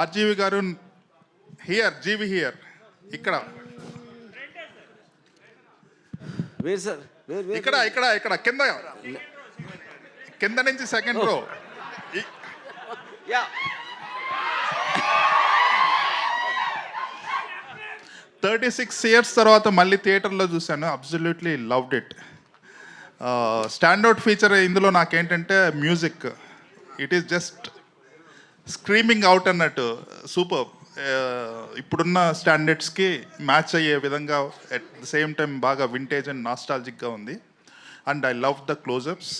RGV గారు here, G V here, ఇక్కడ wear sir, ఇక్కడ ఇక్కడ ఇక్కడ కింద కింద నుంచి సెకండ్ రో. యా 36 ఇయర్స్ తర్వాత మళ్ళీ థియేటర్లో చూశాను. Absolutely loved it. Standout feature ఇందులో నాకేంటంటే music. It is just screaming out అన్నట్టు. సూపర్. ఇప్పుడున్న స్టాండర్డ్స్కి మ్యాచ్ అయ్యే విధంగా అట్ ద సేమ్ టైం బాగా వింటేజ్ అండ్ నాస్టాలజిక్గా ఉంది. And I love the closeups.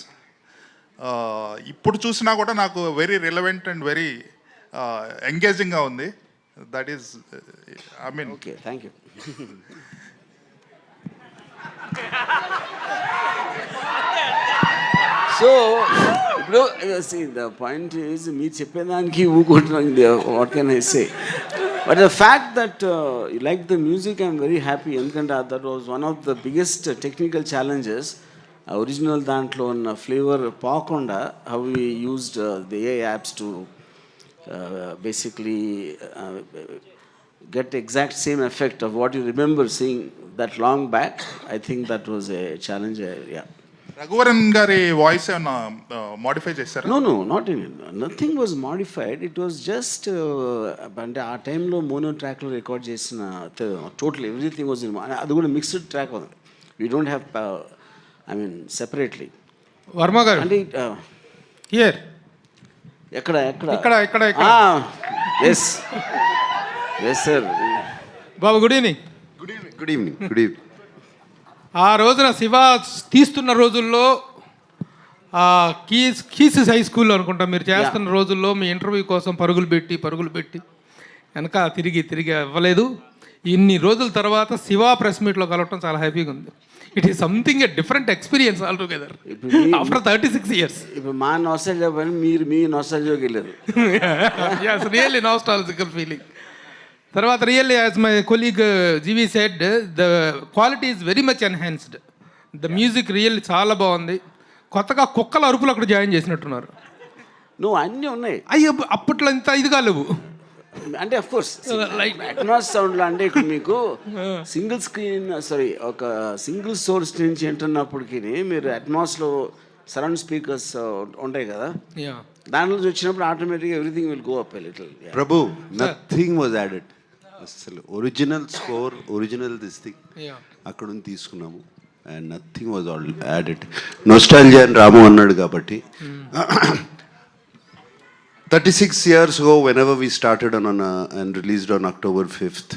ఇప్పుడు చూసినా కూడా నాకు వెరీ రిలవెంట్ అండ్ వెరీ ఎంగేజింగ్గా ఉంది. That is I mean. Okay, thank you. So ఇప్పుడు ద పాయింట్ ఈజ్ మీరు చెప్పేదానికి ఊకుంటున్నాను. What can I say, but the fact that you like the music I'm very happy. ఎందుకంటే that was one of the biggest technical challenges. Original దాంట్లో ఉన్న flavour పోకుండా how we used the AI apps to basically get exact same effect of what you remember seeing that long back. I think that was a challenge. Yeah. Raghuvaran గారి voice ఏమన్నా modify చేశారా? No, not in it. Nothing was modified. It was just అంటే ఆ టైంలో mono ట్రాక్లో record చేసిన total everything was in. అది కూడా మిక్స్డ్ ట్రాక్ ఉంది. We don't have I mean separately. Varma గారు అంటే హియర్ ఎక్కడ ఎస్ సార్. బాబు గుడ్ ఈవినింగ్. Good evening. ఆ రోజున శివ తీస్తున్న రోజుల్లో కీస్ హై స్కూల్లో అనుకుంటా మీరు చేస్తున్న రోజుల్లో మీ ఇంటర్వ్యూ కోసం పరుగులు పెట్టి వెనక తిరిగి ఇవ్వలేదు. ఇన్ని రోజుల తర్వాత శివ ప్రెస్ మీట్లో కలవటం చాలా హ్యాపీగా ఉంది. It is something a different experience all together after 36 years. ఇప్పుడు మా నాస్టాల్జియా పని మీరు మీ నాస్టాల్జియాకి వెళ్ళారు. yes, really nostalgical feeling. తర్వాత really as my colleague GV said, the quality is very much enhanced. The music really చాలా బాగుంది. కొత్తగా కుక్కల అరుపులు అక్కడ జాయిన్ చేసినట్టున్నారు. నువ్వు అన్నీ ఉన్నాయి. అయ్యో అప్పట్లో ఇంత ఇదిగా లేవు. అంటే అఫ్ కోర్స్ అట్మాస్ సౌండ్లో అంటే ఇప్పుడు మీకు ఒక సింగిల్ సోర్స్ నుంచి వింటున్నప్పటికీ మీరు అట్మాస్లో సరౌండ్ స్పీకర్స్ ఉంటాయి కదా, దాంట్లో వచ్చినప్పుడు ఆటోమేటిక్గా everything will go up a little. Prabhu, nothing was added. అసలు original score, original this thing అక్కడ నుంచి తీసుకున్నాము. And nothing was all added. Nostalgia అని రాము అన్నాడు కాబట్టి 36 years ago, whenever we started and released on October 5th,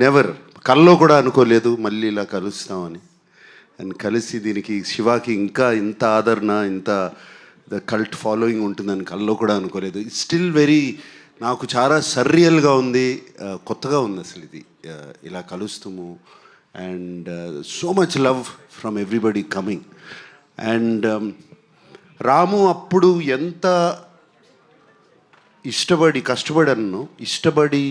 never కల్లో కూడా అనుకోలేదు మళ్ళీ ఇలా కలుస్తామని. అండ్ కలిసి దీనికి శివాకి ఇంకా ఇంత ఆదరణ, ఇంత ద కల్ట్ ఫాలోయింగ్ ఉంటుందని కల్లో కూడా అనుకోలేదు. ఇట్స్ స్టిల్ వెరీ, నాకు చాలా సర్రియల్గా ఉంది, కొత్తగా ఉంది అసలు ఇది ఇలా కలుస్తాము. And so much love from everybody coming. And Ramu అప్పుడు ఎంత కష్టపడి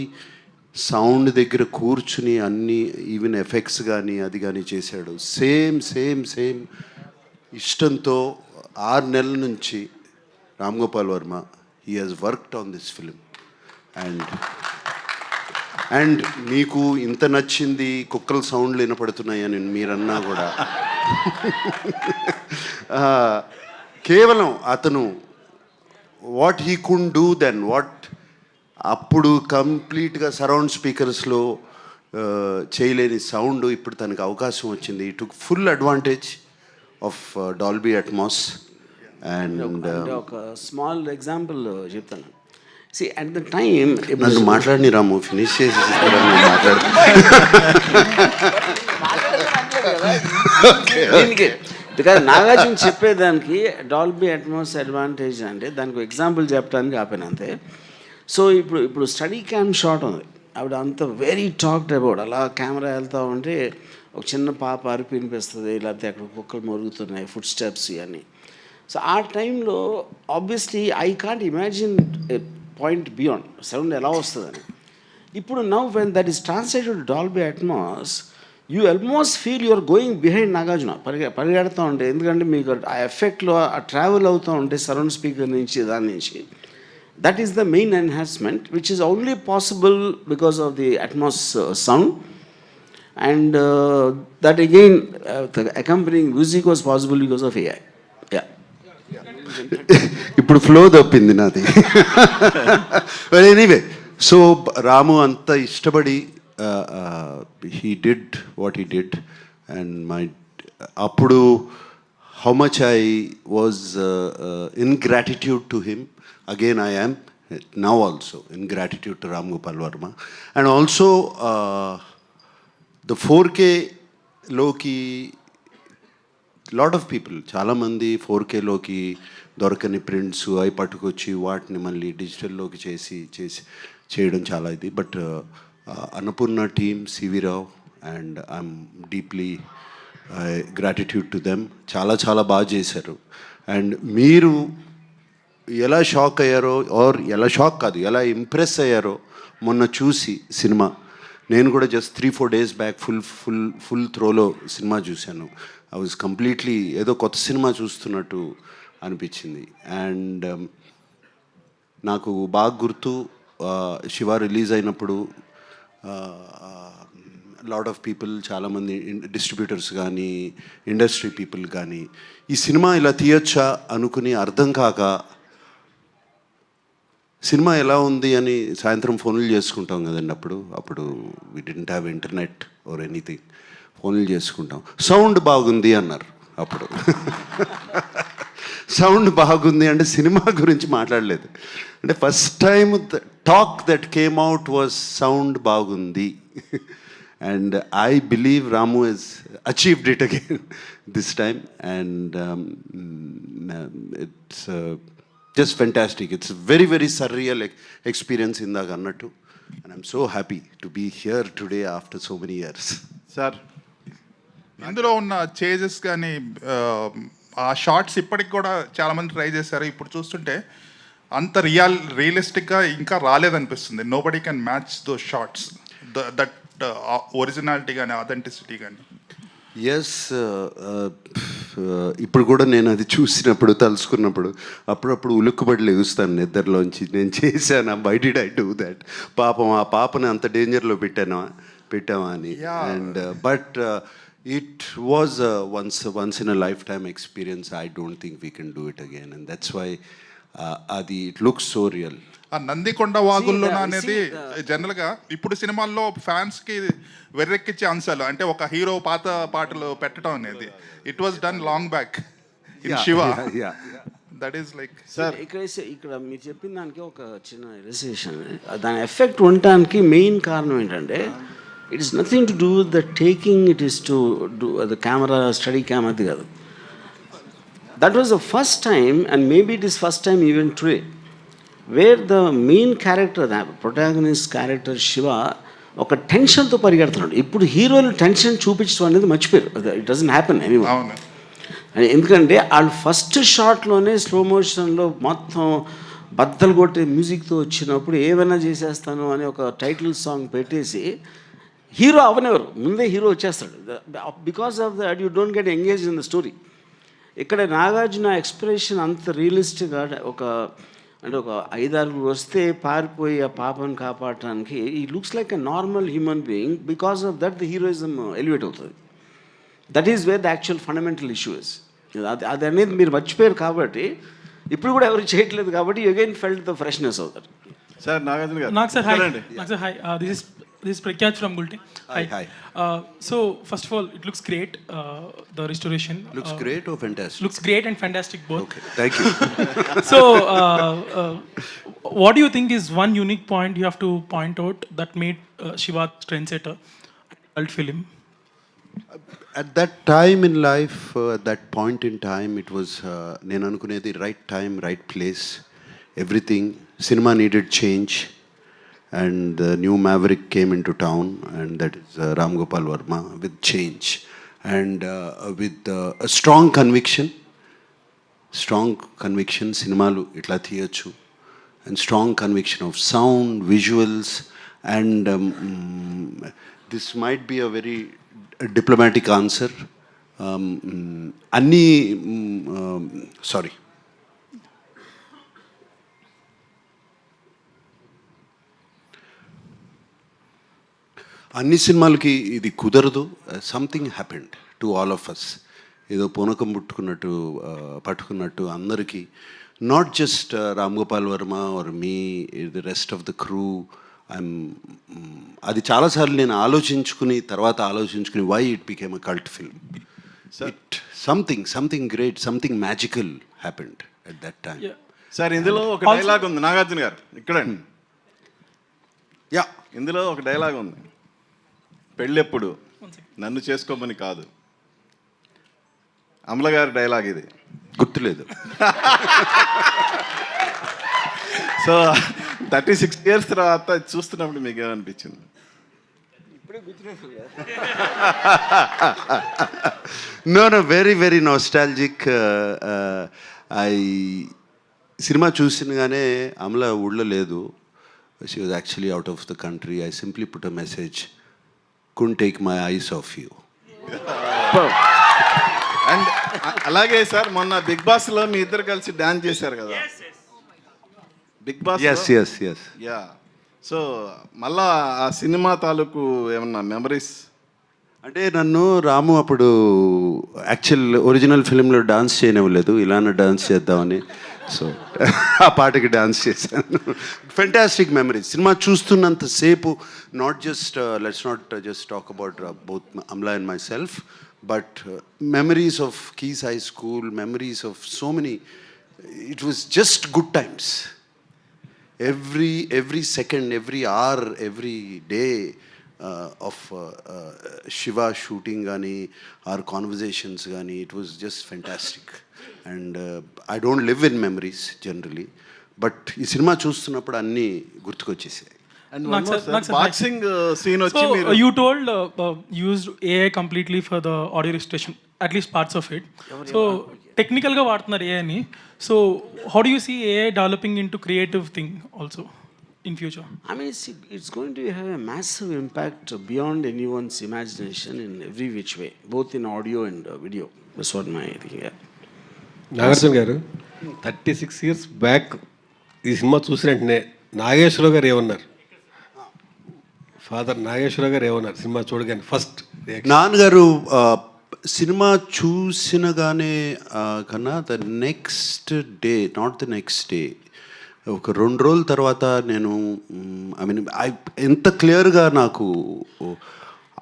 సౌండ్ దగ్గర కూర్చుని అన్ని ఈవెన్ ఎఫెక్ట్స్ కానీ అది కానీ చేశాడు. సేమ్ ఇష్టంతో 6 నెలల నుంచి Ram Gopal Varma he has worked on this film. And మీకు ఇంత నచ్చింది, కుక్కల సౌండ్లు వినపడుతున్నాయని మీరన్నా కూడా కేవలం అతను what he could do then, what అప్పుడు కంప్లీట్గా సరౌండ్ స్పీకర్స్లో చేయలేని సౌండ్ ఇప్పుడు తనకు అవకాశం వచ్చింది. Took full advantage of Dolby Atmos. And ఒక స్మాల్ ఎగ్జాంపుల్ చెప్తాను. సి అట్ ద టైమ్ నన్ను మాట్లాడిని రాము, ఫినిష్ చేసి బికాజ్ నాగార్జున చెప్పేదానికి డాల్బీ అట్మాస్ అడ్వాంటేజ్ అంటే దానికి ఎగ్జాంపుల్ చెప్పడానికి ఆపాను అంతే. సో ఇప్పుడు స్టడీ క్యామ్ షాట్ ఉంది, ఆవిడ అంత వెరీ టాక్డ్ అబౌట్. అలా కెమెరా వెళ్తూ ఉంటే ఒక చిన్న పాప అరిపి వినిపిస్తుంది, లేకపోతే అక్కడ కుక్కలు మరుగుతున్నాయి, ఫుడ్ స్టెప్స్ ఇవన్నీ. సో ఆ టైంలో obviously I can't imagine a point beyond sound ఎలా వస్తుందని. ఇప్పుడు now when that is translated Dolby Atmos, you almost feel you're going behind Nagarjuna, పరిగెడుతూ ఉంటే. ఎందుకంటే మీకు ఆ ఎఫెక్ట్లో ఆ ట్రావెల్ అవుతూ ఉంటే సరౌండ్ స్పీకర్ నుంచి దాని నుంచి That is the main enhancement, which is only possible because of the Atmos sound. And that again, the accompanying music was possible because of AI. Yeah. ఇప్పుడు ఫ్లో తప్పింది నాది. బట్ ఎనీవే, సో రాము అంత ఇష్టపడి he did what he did and my అప్పుడు how much I was in gratitude to him. Again I am now also in gratitude to Ram Gopal Varma. And also the 4Kలోకి lot of people, చాలామంది 4Kలోకి దొరకని prints అవి పట్టుకొచ్చి వాటిని మళ్ళీ డిజిటల్లోకి చేయడం చాలా ఇది. But Annapurna team, CV Rao, and I'm deeply gratitude to them. చాలా చాలా బాగా చేశారు. అండ్ మీరు ఎలా షాక్ అయ్యారో, ఆర్ ఎలా షాక్ కాదు, ఎలా ఇంప్రెస్ అయ్యారో మొన్న చూసి సినిమా. నేను కూడా జస్ట్ 3-4 days బ్యాక్ ఫుల్ త్రోలో సినిమా చూశాను. ఐ వాజ్ కంప్లీట్లీ ఏదో కొత్త సినిమా చూస్తున్నట్టు అనిపించింది. అండ్ నాకు బాగా గుర్తు, శివ రిలీజ్ అయినప్పుడు లాట్ ఆఫ్ పీపుల్, చాలామంది డిస్ట్రిబ్యూటర్స్ కానీ ఇండస్ట్రీ పీపుల్ కానీ ఈ సినిమా ఇలా తీయొచ్చా అనుకుని అర్థం కాక సినిమా ఎలా ఉంది అని సాయంత్రం ఫోన్లు చేసుకుంటాం కదండి. అప్పుడు we didn't have internet or anything. ఫోన్లు చేసుకుంటాం. సౌండ్ బాగుంది అన్నారు. అప్పుడు సౌండ్ బాగుంది అంటే సినిమా గురించి మాట్లాడలేదు. అంటే first time the talk that came out was sound బాగుంది. And I believe Ramu he's achieved it again this time. And it's just fantastic. It's a very, very surreal experience ఇందాక అన్నట్టు. And I'm so happy to be here today after so many years. Sir, ఇందులో ఉన్న changes కానీ ఆ shorts ఇప్పటికి కూడా చాలామంది try చేశారు. ఇప్పుడు చూస్తుంటే అంత రియలిస్టిక్గా ఇంకా రాలేదనిపిస్తుంది. Nobody can match those shots, that originality కానీ అథెంటిసిటీ కానీ. ఎస్, ఇప్పుడు కూడా నేను అది చూసినప్పుడు, తలుసుకున్నప్పుడు అప్పుడప్పుడు ఉలుక్కుబడి లెగుస్తాను నిద్రలోంచి. నేను చేశాను, why did I do that, పాపం ఆ పాపని అంత డేంజర్లో పెట్టామా అని. And but it was once in a lifetime experience. I don't think we can do it again. And that's why అది ఇట్ లుక్స్ సో రియల్. ఆ నందికొండ వాగుల్లో అనేది జనరల్గా ఇప్పుడు సినిమాల్లో ఫ్యాన్స్కి వెర్రెక్కిచ్చే అంశాలు, అంటే ఒక హీరో పాత పాటలు పెట్టడం అనేది it was done long back in Shiva. That is like sir, ఇక్కడ మీరు చెప్పిన దానికి ఒక చిన్న రిలేషన్, దాని ఎఫెక్ట్ ఉండటానికి మెయిన్ కారణం ఏంటంటే it is nothing to do with the taking, it is to do the camera, study కెమెరాది కాదు. That was the first time, and maybe it is first time even today, where the main character, protagonist character Shiva ఒక టెన్షన్తో పరిగెడుతున్నాడు. ఇప్పుడు హీరోలు tension చూపించడం అనేది మర్చిపోయారు. It doesn't happen anyone. ఎందుకంటే వాళ్ళు ఫస్ట్ షాట్లోనే స్లో మోషన్లో మొత్తం బద్దలు కొట్టే మ్యూజిక్తో వచ్చినప్పుడు ఏమైనా చేసేస్తాను అని ఒక టైటిల్ సాంగ్ పెట్టేసి హీరో అవనెవరు, ముందే హీరో వచ్చేస్తాడు. Because of that you don't get engage in the story. ఇక్కడ నాగార్జున ఎక్స్ప్రెషన్ అంత రియలిస్టిక్గా ఒక 5-6 వస్తే పారిపోయి ఆ పాపను కాపాడటానికి ఈ looks like a normal human being. Because of that the heroism elevate అవుతుంది. That is where the actual fundamental issue is. అది అనేది మీరు మర్చిపోయారు కాబట్టి ఇప్పుడు కూడా ఎవరు చేయట్లేదు కాబట్టి you again felt the freshness అవుతారు. సార్ నాగార్జున గారు. నాకు sir hi, this is Prakyat from Gulti. Hi. So first of all, it looks great. The restoration looks great or fantastic? Looks great and fantastic both. Okay, thank you. So what do you think is one unique point you have to point out that made Shiva trendsetter cult film? At that time in life, at that point in time, it was నేను అనుకునేది right time, right place, everything. Cinema needed change. And the new maverick came into town, and that is Ram Gopal Varma, with change and with a strong conviction, cinemalu itla thiyochu, and strong conviction of sound, visuals, and this might be a very diplomatic answer. Sorry. అన్ని సినిమాలకి ఇది కుదరదు. Something happened to all of us. ఏదో పూనకం పట్టుకున్నట్టు అందరికీ, not just Ram Gopal Varma or me, the rest of the crew. అది చాలాసార్లు నేను ఆలోచించుకుని why it became a cult film. It something great, something magical happened at that time. Sir ఇందులో ఒక డైలాగ్ ఉంది, నాగార్జున గారు ఇక్కడండి. యా, ఇందులో ఒక డైలాగ్ ఉంది, పెళ్ళెప్పుడు నన్ను చేసుకోమని కాదు. అమల గారి డైలాగ్ ఇది, గుర్తులేదు. సో 36 years తర్వాత చూస్తున్నప్పుడు మీకు ఏమనిపించింది? No, very nostalgic. సినిమా చూసినగానే అమల ఊళ్ళో లేదు. She was actually out of the country. I simply put a message, could take my eyes off you. And అలాగే సార్ మొన్న బిగ్ బాస్లో మీ ఇద్దరు కలిసి డాన్స్ చేశారు కదా, Bigg Boss. yes. Yeah, so మళ్ళా ఆ సినిమా తాలూకు ఏమన్నా మెమరీస్? అంటే నన్ను రాము అప్పుడు యాక్చువల్ ఒరిజినల్ ఫిలింలో డాన్స్ చేయనివ్వలేదు, ఇలానే డాన్స్ చేద్దామని. సో ఆ పాటకి డాన్స్ చేశాను. Fantastic memories. సినిమా చూస్తున్నంతసేపు let's not just talk about both Amala and myself, but memories of keys high school, memories of so many. It was just good times. every second, every hour, every day of Shiva shooting gani, our conversations gani, it was just fantastic. And I don't live in memories generally, but ఈ cinema చూస్తున్నప్పుడు అన్నీ గుర్తుకొచ్చేసాయి. And Not sir, not sir. Boxing scene వచ్చి So మీరు you told used AI completely for the audio registration, at least parts of it. So technical గా వాడుతున్నారు AI ని. So how do you see AI developing into creative thing also in future? I mean, it's going to have a massive impact beyond anyone's imagination in every which way, both in audio and video. That's what my thing. Yeah. Nagarjuna గారు 36 years back ఈ cinema చూసిన వెంటనే నాగేశ్వరరావు గారు ఏమన్నారు? Father Nageswararao గారు ఏమన్నారు cinema చూడగానే first? నాన్నగారు సినిమా చూసినగానే కన్నా the next day, not the next day, ఒక 2 రోజుల తర్వాత నేను ఎంత క్లియర్గా నాకు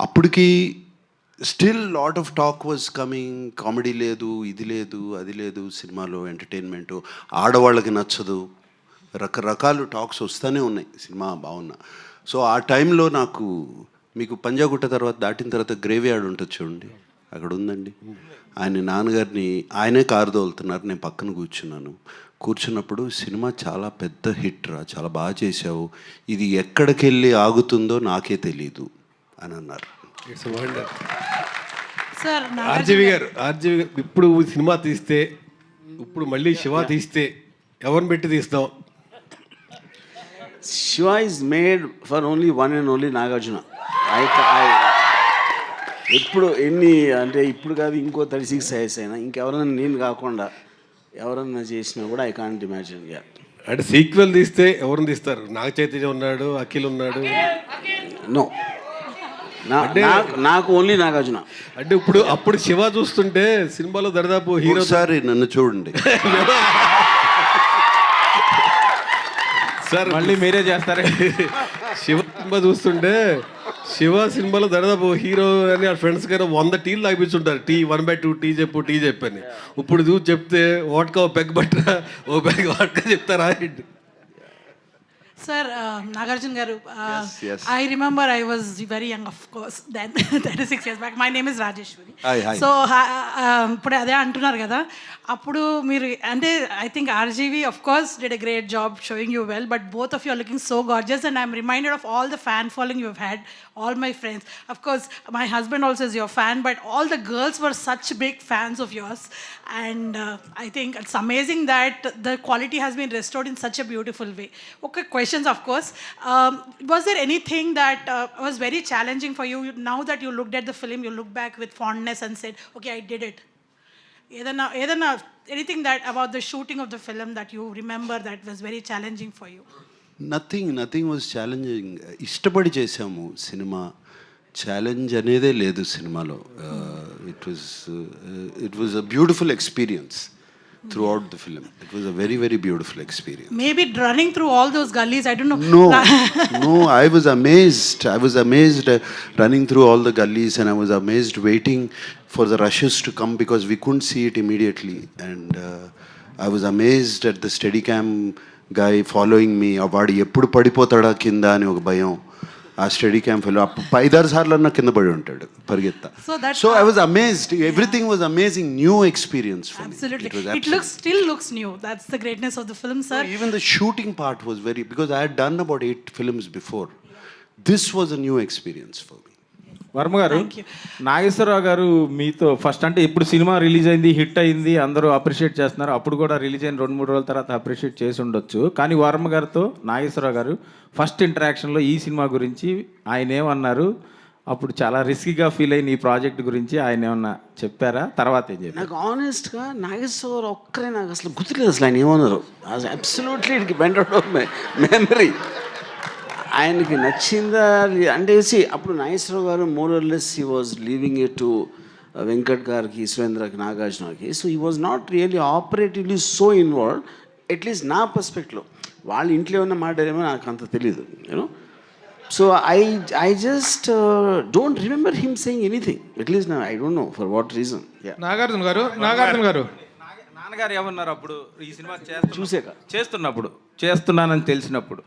అప్పటికి still lot of talk was coming. Comedy లేదు, ఇది లేదు, అది లేదు సినిమాలో, ఎంటర్టైన్మెంటు ఆడవాళ్ళకి నచ్చదు, రకరకాలు టాక్స్ వస్తూనే ఉన్నాయి సినిమా బాగున్నా. సో ఆ టైంలో నాకు, మీకు పంజాగుట్ట తర్వాత దాటిన తర్వాత గ్రేవ్ యార్డ్ ఉంటుంది చూడండి, అక్కడ ఉందండి. నాన్నగారిని ఆయనే కారు తోలుతున్నారు, నేను పక్కన కూర్చున్నప్పుడు సినిమా చాలా పెద్ద హిట్ రా, చాలా బాగా చేసావు, ఇది ఎక్కడికి వెళ్ళి ఆగుతుందో నాకే తెలీదు అని అన్నారు. It's wonder. సార్ ఆర్జీవి గారు ఇప్పుడు సినిమా తీస్తే, ఇప్పుడు మళ్ళీ శివ తీస్తే ఎవరిని పెట్టి తీస్తాం? Shiva is made for only one and only Nagarjuna. ఇప్పుడు ఎన్ని అంటే ఇప్పుడు కాదు, ఇంకో 36 years అయినా ఇంకెవరైనా నేను కాకుండా ఎవరన్నా చేసినా కూడా ఐ కాంట్ ఇమాజిన్. అంటే సీక్వెల్ తీస్తే ఎవరిని తీస్తారు? నాగ చైతన్య ఉన్నాడు, అఖిల్ ఉన్నాడు. నో, నాకు ఓన్లీ నాగార్జున. అంటే అప్పుడు శివ చూస్తుంటే సినిమాలో దరిదాపు హీరో. సారి నన్ను చూడండి సార్, మళ్ళీ మీరే చేస్తారా? శివ సినిమా చూస్తుంటే శివ సినిమాలో దాదాపు హీరో అని ఆ ఫ్రెండ్స్ కానీ 100 టీలు తాగిపించుంటారు. టీ 1/2 టీ చెప్పని. ఇప్పుడు చూసి చెప్తే వాట్కా ఓ పెగ్ బట్టరా, ఓ పెగ్ వాట్కా చెప్తారా? Sir, Nagarjun garu, yes. I remember I was very young, of course, then 36 years back. My name is Rajeshwari. Hi. So, ఇప్పుడు అదే అంటున్నారు కదా, అప్పుడు మీరు అంటే I think RGV of course did a great job showing you well, but both of you are looking so gorgeous, and I'm reminded of all the fan following you have had, all my friends. Of course, my husband also is your fan, but all the girls were such big fans of yours, and I think it's amazing that the quality has been restored in such a beautiful way. Okay, questions of course. Was there anything that was very challenging for you now that you looked at the film, you look back with fondness and said, okay, I did it? Anything that about the shooting of the film that you remember that was very challenging for you? Nothing was challenging. ఇష్టపడి చేసాము cinema, challenge అనేదే లేదు సినిమాలో. It was a beautiful experience throughout the film. It was a very, very beautiful experience. Maybe running through all those gullies, I don't know. No, I was amazed running through all the gullies, and I was amazed waiting for the rushes to come because we couldn't see it immediately. And I was amazed at the Steadicam guy following me. వాడు ఎప్పుడు పడిపోతాడా కింద అని ఒక భయం. ఆ study క్యాంప్లో 5-6 సార్లు అన్న కింద పడి ఉంటాడు పరిగెత్తా. So I was amazed. Everything was amazing, new experience for me. Absolutely. It still looks new. That's the greatness of the film, sir. Even the shooting part was very, because I had done about 8 films before. This was a new experience for me. Varma గారు, Thank you. Nageswararao గారు మీతో first అంటే ఇప్పుడు cinema release అయింది, hit అయింది, అందరూ appreciate చేస్తున్నారు. అప్పుడు కూడా రిలీజ్ అయిన 2-3 రోజుల తర్వాత అప్రిషియేట్ చేసి ఉండొచ్చు. కానీ వర్మ గారితో నాగేశ్వరరావు గారు ఫస్ట్ ఇంటరాక్షన్లో ఈ సినిమా గురించి ఆయన ఏమన్నారు? అప్పుడు చాలా రిస్కీగా ఫీల్ అయిన ఈ ప్రాజెక్ట్ గురించి ఆయన ఏమన్నా చెప్పారా? తర్వాత ఏం చెప్పారు? నాకు ఆనెస్ట్గా నాగేశ్వర ఒక్కరే నాకు అసలు గుర్తులేదు అసలు ఆయన ఏమన్నారు. Absolutely it went out of my memory. ఆయనకి నచ్చిందా అంటే అప్పుడు Nageswara Rao garu more or less he was leaving it to Venkat గారికి, సురేంద్రకి, నాగార్జునకి. So he was not really operatively so involve, at least నా పర్స్పెక్ట్లో. వాళ్ళ ఇంట్లో ఉన్న మాట్లాడేమో నాకు అంత తెలీదు, you know. So I just don't remember him saying anything, at least I don't know for what reason. Nagarjuna garu నాన్నగారు ఏమన్నారు అప్పుడు ఈ సినిమా చూసాక చేస్తున్నానని తెలిసినప్పుడు?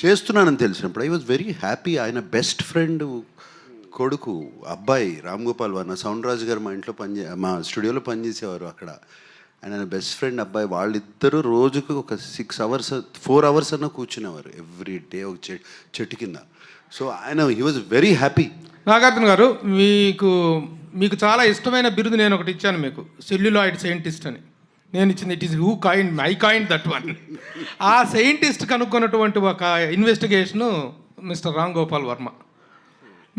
చేస్తున్నానని తెలిసినప్పుడు ఐ వాజ్ వెరీ హ్యాపీ. ఆయన బెస్ట్ ఫ్రెండ్ కొడుకు అబ్బాయి రామ్ గోపాల్ వర్మ, సౌండ్ రాజు గారు మా ఇంట్లో మా స్టూడియోలో పనిచేసేవారు అక్కడ. ఆయన బెస్ట్ ఫ్రెండ్ అబ్బాయి. వాళ్ళిద్దరూ రోజుకు ఒక 4 అవర్స్ అన్న కూర్చునేవారు ఎవ్రీ డే ఒక చెట్టు కింద. సో ఆయన he was very happy. Nagarjuna గారు, మీకు చాలా ఇష్టమైన బిరుదు నేను ఒకటి ఇచ్చాను మీకు, సెల్యులాయిడ్ సైంటిస్ట్ అని. నేను ఇచ్చింది it is I coined that one. ఆ సైంటిస్ట్ కనుక్కున్నటువంటి ఒక ఇన్వెస్టిగేషను మిస్టర్ రామ్ గోపాల్ వర్మ.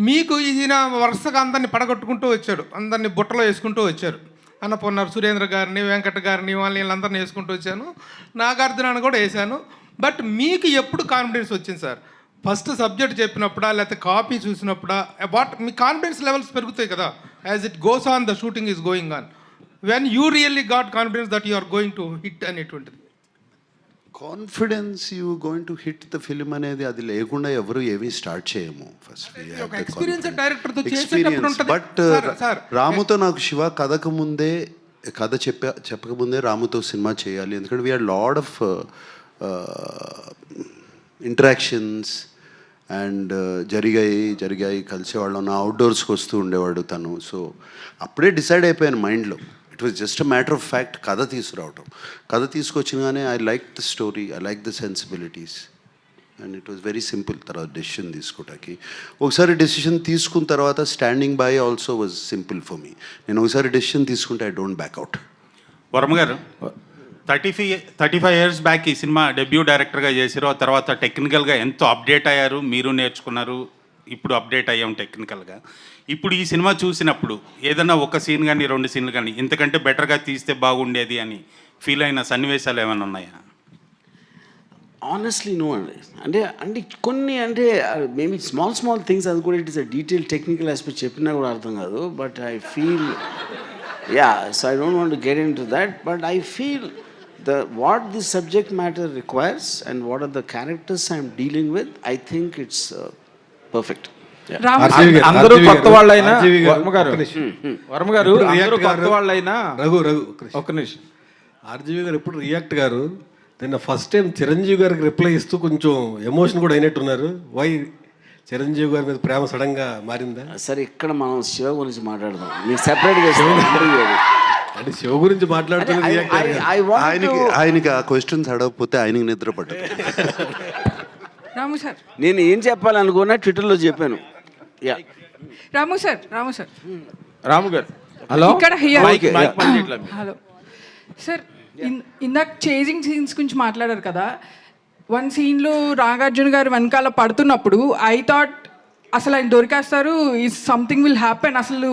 మీకు ఈయన వరుసగా అందరినీ పడగొట్టుకుంటూ వచ్చాడు, అందరినీ బుట్టలో వేసుకుంటూ వచ్చారు. అన్నపూర్ణ సురేంద్ర గారిని, వెంకట గారిని, వీళ్ళందరినీ వేసుకుంటూ వచ్చాను, నాగార్జునాన్ని కూడా వేశాను. బట్ మీకు ఎప్పుడు కాన్ఫిడెన్స్ వచ్చింది సార్? ఫస్ట్ సబ్జెక్ట్ చెప్పినప్పుడా, లేకపోతే కాపీ చూసినప్పుడా? మీ కాన్ఫిడెన్స్ లెవెల్స్ పెరుగుతాయి కదా as it goes on, the shooting is going on. When you really got confidence that you are going to hit అనేటువంటిది? Confidence you going to hit the film అనేది అది లేకుండా ఎవరు ఏమీ స్టార్ట్ చేయము. ఫస్ట్ బట్ రాముతో నాకు శివ కథ చెప్పకముందే రాముతో సినిమా చేయాలి, ఎందుకంటే we're lot of interactions and జరిగాయి కలిసేవాళ్ళం. నా అవుట్డోర్స్కి వస్తూ ఉండేవాడు తను. సో అప్పుడే డిసైడ్ అయిపోయాను మైండ్లో. It was just a matter of fact కథ తీసుకురావటం. కథ తీసుకొచ్చినగానే I like the story, I like the sensibilities, and it was very simple. తర్వాత డెసిషన్ తీసుకోవటానికి ఒకసారి డెసిషన్ తీసుకున్న తర్వాత standing by also was simple for me. నేను ఒకసారి డెసిషన్ తీసుకుంటే ఐ డోంట్ బ్యాక్అవుట్. వర్మ గారు, 35 ఇయర్స్ బ్యాక్ ఈ సినిమా డెబ్యూ డైరెక్టర్గా చేశారు. ఆ తర్వాత టెక్నికల్గా ఎంతో అప్డేట్ అయ్యారు, మీరు నేర్చుకున్నారు, ఇప్పుడు అప్డేట్ అయ్యాం టెక్నికల్గా. ఇప్పుడు ఈ సినిమా చూసినప్పుడు ఏదైనా ఒక సీన్ కానీ 2 సీన్లు కానీ ఇంతకంటే బెటర్గా తీస్తే బాగుండేది అని ఫీల్ అయిన సన్నివేశాలు ఏమైనా ఉన్నాయా? ఆనెస్ట్లీ నో అండి. అంటే కొన్ని మేబీ స్మాల్ థింగ్స్, అది కూడా it is a detail technical aspect చెప్పినా కూడా అర్థం కాదు. But I feel so I don't want to get in to that. But I feel what the subject matter requires and what are the characters I'm dealing with, I think it's perfect. అందరూ కొత్త వాళ్ళైనా వర్మ గారు అందరూ కొత్త వాళ్ళైనా ఒక్క నిమిషం. RGV గారు ఎప్పుడు రియాక్ట్ గారు నిన్న ఫస్ట్ టైం చిరంజీవి గారికి రిప్లై ఇస్తూ కొంచెం ఎమోషన్ కూడా అయినట్టున్నారు. వై చిరంజీవి గారి మీద ప్రేమ సడన్గా మారిందా? సరే, ఇక్కడ మనం శివ గురించి మాట్లాడదాం, మీరు సెపరేట్గా. అంటే శివ గురించి మాట్లాడుతున్నారు. ఆయనకి ఆ క్వశ్చన్స్ అడగకపోతే ఆయనకి నిద్ర పట్టదు. రాము సార్, నేను ఏం చెప్పాలనుకున్నా ట్విట్టర్లో చెప్పాను. రాము సార్ రాము గారు, హలో, ఇక్కడ హలో సార్, ఇందాక చేజింగ్ సీన్స్ గురించి మాట్లాడారు కదా. 1 సీన్లో నాగార్జున గారు వెనకాల పడుతున్నప్పుడు ఐ థాట్ అసలు ఆయన దొరికేస్తారు, ఈ సంథింగ్ విల్ హ్యాపెన్, అసలు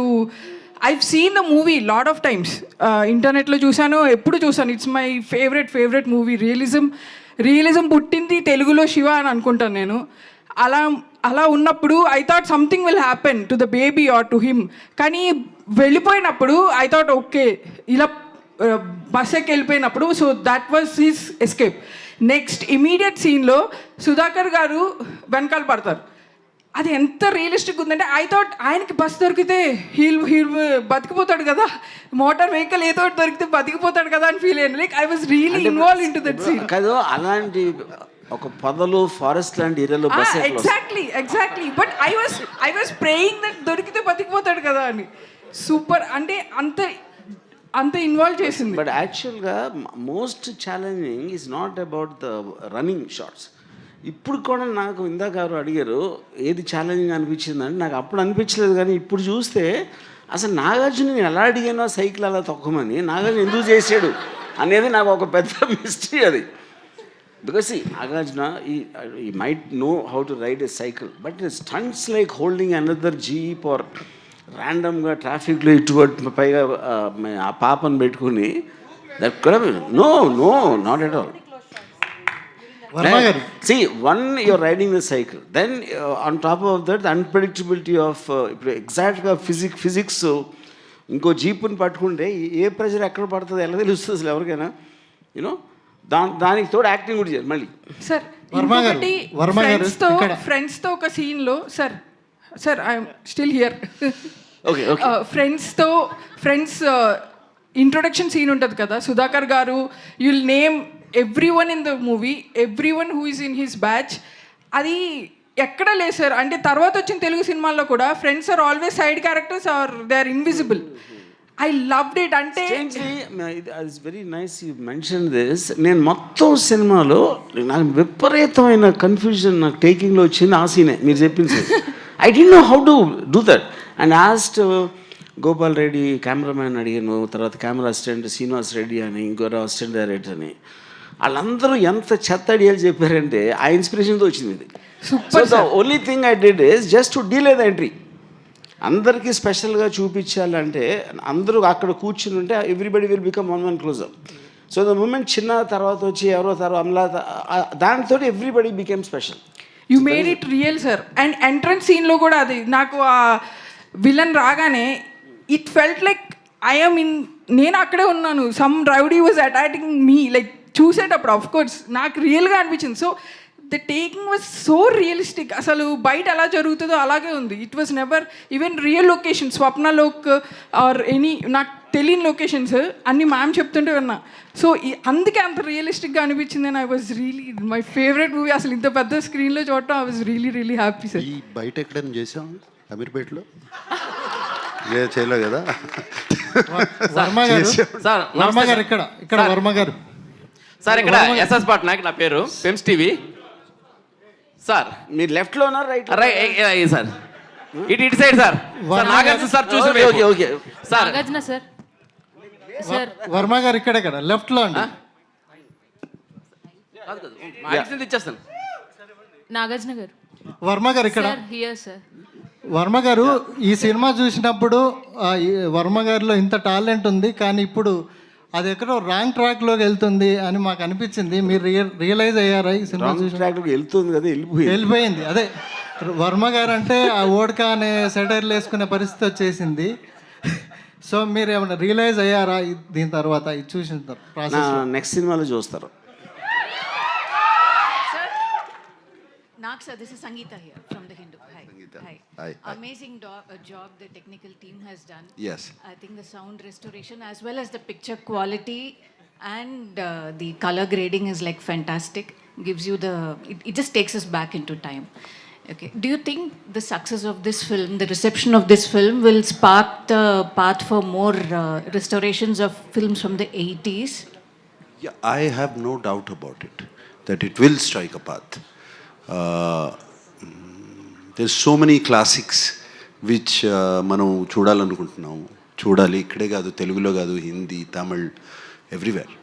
I've seen the movie lot of times. ఇంటర్నెట్లో చూసాను, ఎప్పుడు చూసాను. It's my favourite movie. Realism పుట్టింది తెలుగులో శివ అని అనుకుంటాను నేను. అలా ఉన్నప్పుడు I thought something will happen to the baby or to him. కానీ వెళ్ళిపోయినప్పుడు ఐ థాట్ ఓకే, ఇలా బస్ ఎక్కి వెళ్ళిపోయినప్పుడు, so that was his escape. Next immediate సీన్లో సుధాకర్ గారు వెనకాల పడతారు. అది ఎంత రియలిస్టిక్ ఉందంటే ఐ థాట్ ఆయనకి బస్ దొరికితే హీల్ బతికిపోతాడు కదా, మోటార్ వెహికల్ ఏదో దొరికితే బతికిపోతాడు కదా అని ఫీల్ అయ్యాను. Like I was really involve in to that scene. కాదు, అలాంటి ఒక పొదలు ఫారెస్ట్ లాంటి ఏరియాలో bus exactly but I was praying that దొరికితే బతికిపోతాడు కదా అని. సూపర్, అంటే అంత ఇన్వాల్వ్ చేసింది. బట్ యాక్చువల్గా most challenging is not about the running shots. ఇప్పుడు కూడా నాకు ఇందాక గారు అడిగారు ఏది ఛాలెంజింగ్ అనిపించిందని. నాకు అప్పుడు అనిపించలేదు, కానీ ఇప్పుడు చూస్తే అసలు నాగార్జున నేను ఎలా అడిగానో సైకిల్ అలా తొక్కమని, నాగార్జున ఎందుకు చేసాడు అనేది నాకు ఒక పెద్ద మిస్టరీ అది. Because Nagarjuna he might know how to ride a cycle, but stunts like holding another jeep or ర్యాండమ్గా ట్రాఫిక్లో ఇటువంటి పైగా ఆ పాపను పెట్టుకుని దట్ కూడా no not at all. See, one, you're riding the cycle. Then on top of that, the unpredictability of ఇప్పుడు ఎగ్జాక్ట్గా ఫిజిక్స్ ఇంకో జీపుని పట్టుకుంటే ఏ ప్రెషర్ ఎక్కడ పడుతుంది ఎలా తెలుస్తుంది అసలు ఎవరికైనా, యూనో. దానికి తోడు యాక్టింగ్ కూడా చేయాలి మళ్ళీ. సార్ ఫ్రెండ్స్తో ఒక సీన్లో sir I'm still here. Friends introduction scene ఉంటుంది కదా, Sudhakar garu you'll name everyone in the movie, everyone who is in his batch. అది ఎక్కడ లేదు సార్. అంటే తర్వాత వచ్చిన తెలుగు సినిమాల్లో కూడా friends are always side characters or they are invisible. I loved it. అంటే it's very nice you mention this. నేను మొత్తం సినిమాలో నాకు విపరీతమైన కన్ఫ్యూజన్ నాకు టేకింగ్లో వచ్చింది ఆ సీనే మీరు చెప్పింది. I don't no how to do that and ఆస్ట్ Gopal Reddy cameraman అడిగాను, తర్వాత కెమెరా అసిస్టెంట్ శ్రీనివాస్ రెడ్డి అని, ఇంకోరు అసిస్టెంట్ డైరెక్టర్ అని. వాళ్ళందరూ ఎంత చెత్త ఐడియాలు చెప్పారంటే ఆ ఇన్స్పిరేషన్తో వచ్చింది ఇది. So the only thing I did is just to delay the entry. అందరికీ స్పెషల్గా చూపించాలంటే అందరూ అక్కడ కూర్చుని ఉంటే everybody will become one closer. So the moment చిన్న తర్వాత వచ్చి ఎవరో తర్వాత అమలా దానితో everybody became special. You made it real sir. And entrance సీన్లో కూడా అది నాకు ఆ విలన్ రాగానే it felt like I'm in, నేను అక్కడే ఉన్నాను. Some rowdy was attacking me like చూసేటప్పుడు ఆఫ్ కోర్స్ నాకు రియల్గా అనిపించింది. So the taking was so realistic. అసలు బయట ఎలా జరుగుతుందో అలాగే ఉంది. It was never even real location, Swapnalok or any నాకు తెలియని లొకేషన్స్ అన్నీ మ్యామ్ చెప్తుంటే విన్నా. సో అందుకే అంత రియలిస్టిక్గా అనిపించింది. And I was really my favourite movie. అసలు ఇంత పెద్ద స్క్రీన్లో చూడటం I was really happy sir. ఈ బయట ఎక్కడైనా చేసాం అమీర్పేటలో చేయలే కదా. వర్మ గారు ఇక్కడ వర్మ గారు సార్, ఇక్కడ ఎస్ఎస్ పట్నాయక్ నా పేరు, పెమ్స్ టీవీ సార్. మీరు లెఫ్ట్లో ఉన్నారు రైట్ సార్, ఇటు సైడ్ సార్. నాగార్జున సార్ చూసి ఓకే సార్. సార్ వర్మ గారు ఇక్కడ లెఫ్ట్లో అండి. ఇచ్చేస్తాను. నాగార్జున గారు. వర్మ గారు ఇక్కడ. సార్ వర్మ గారు ఈ సినిమా చూసినప్పుడు వర్మ గారిలో ఇంత టాలెంట్ ఉంది, కానీ ఇప్పుడు అది ఎక్కడో రాంగ్ ట్రాక్లోకి వెళ్తుంది అని మాకు అనిపించింది. మీరు రియలైజ్ అయ్యారా ఈ సినిమా చూసి? ట్రాక్లోకి వెళ్తుంది కదా, వెళ్ళిపోయింది. అదే వర్మ గారు అంటే ఆ ఓడ్కా అనే సెటైర్లు వేసుకునే పరిస్థితి వచ్చేసింది. సో మీరు ఏమైనా రియలైజ్ అయ్యారా దీని తర్వాత ఇది చూసిన ప్రాసెస్? నెక్స్ట్ సినిమాలో చూస్తారు. Nag sir, this is Sangeeta here from the Hindu. Hi. Amazing job the technical team has done. Yes. I think the sound restoration as well as the picture quality and the color grading is like fantastic. Gives you it just takes us back into time. Okay. Do you think the success of this film, the reception of this film will spark the path for more restorations of films from the 80s? Yeah, I have no doubt about it, that it will strike a path. There's so many classics which మనం చూడాలనుకుంటున్నాము. చూడాలి, ఇక్కడే కాదు, తెలుగులో కాదు, Hindi, Tamil, everywhere.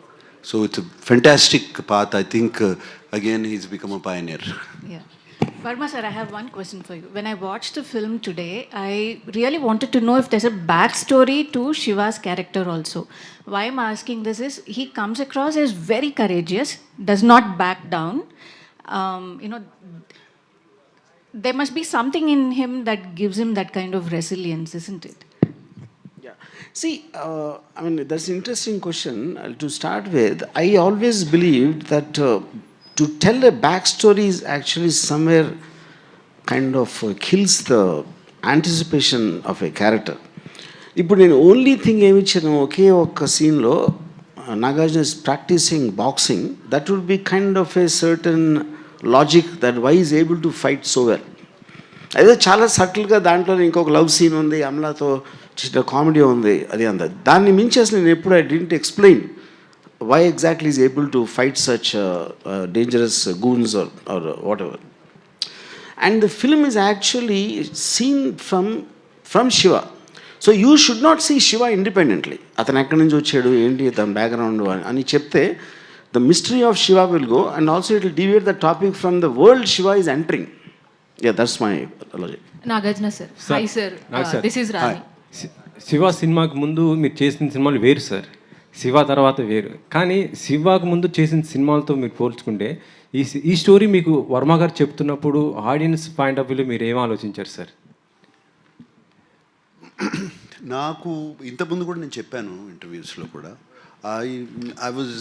So it's a fantastic path. I think again he's become a pioneer. Yeah. Verma sir, I have one question for you. When I watched the film today, I really wanted to know if there's a backstory to Shiva's character also. Why I'm asking this is he comes across as very courageous, does not back down. There must be something in him that gives him that kind of resilience, isn't it? Yeah. See, I mean, that's an interesting question. To start with, I always believed that to tell a backstory is actually somewhere kind of kills the anticipation of a character. ఇప్పుడు నేను only thing ఏమి ఇచ్చాను, ఒకే ఒక్క సీన్లో Nagarjuna is practising boxing, that would be kind of a certain logic that why is able to fight so well. అదే చాలా సటిల్గా దాంట్లో ఇంకొక లవ్ సీన్ ఉంది, అమలాతో చిన్న కామెడీ ఉంది, అది అంత. దాన్ని మించి అసలు నేను ఎప్పుడు I didn't explain why exactly is able to fight such dangerous goons or whatever. And the film is actually seen from Shiva. So you should not see Shiva independently. అతను ఎక్కడి నుంచి వచ్చాడు, ఏంటి అతని బ్యాక్గ్రౌండ్ అని చెప్తే the mystery of Shiva will go, and also it will deviate the topic from the world Shiva is entering. Yeah, that's my logic. Nagarjuna sir. Hi sir. This is Rani. Shiva సినిమాకి ముందు మీరు చేసిన సినిమాలు వేరు sir, Shiva తర్వాత వేరు. కానీ శివాకు ముందు చేసిన సినిమాలతో మీరు పోల్చుకుంటే ఈ స్టోరీ మీకు వర్మ గారు చెప్తున్నప్పుడు ఆడియన్స్ పాయింట్ ఆఫ్ వ్యూలో మీరు ఏం ఆలోచించారు సార్? నాకు ఇంతకుముందు కూడా నేను చెప్పాను ఇంటర్వ్యూస్లో కూడా, ఐ వాజ్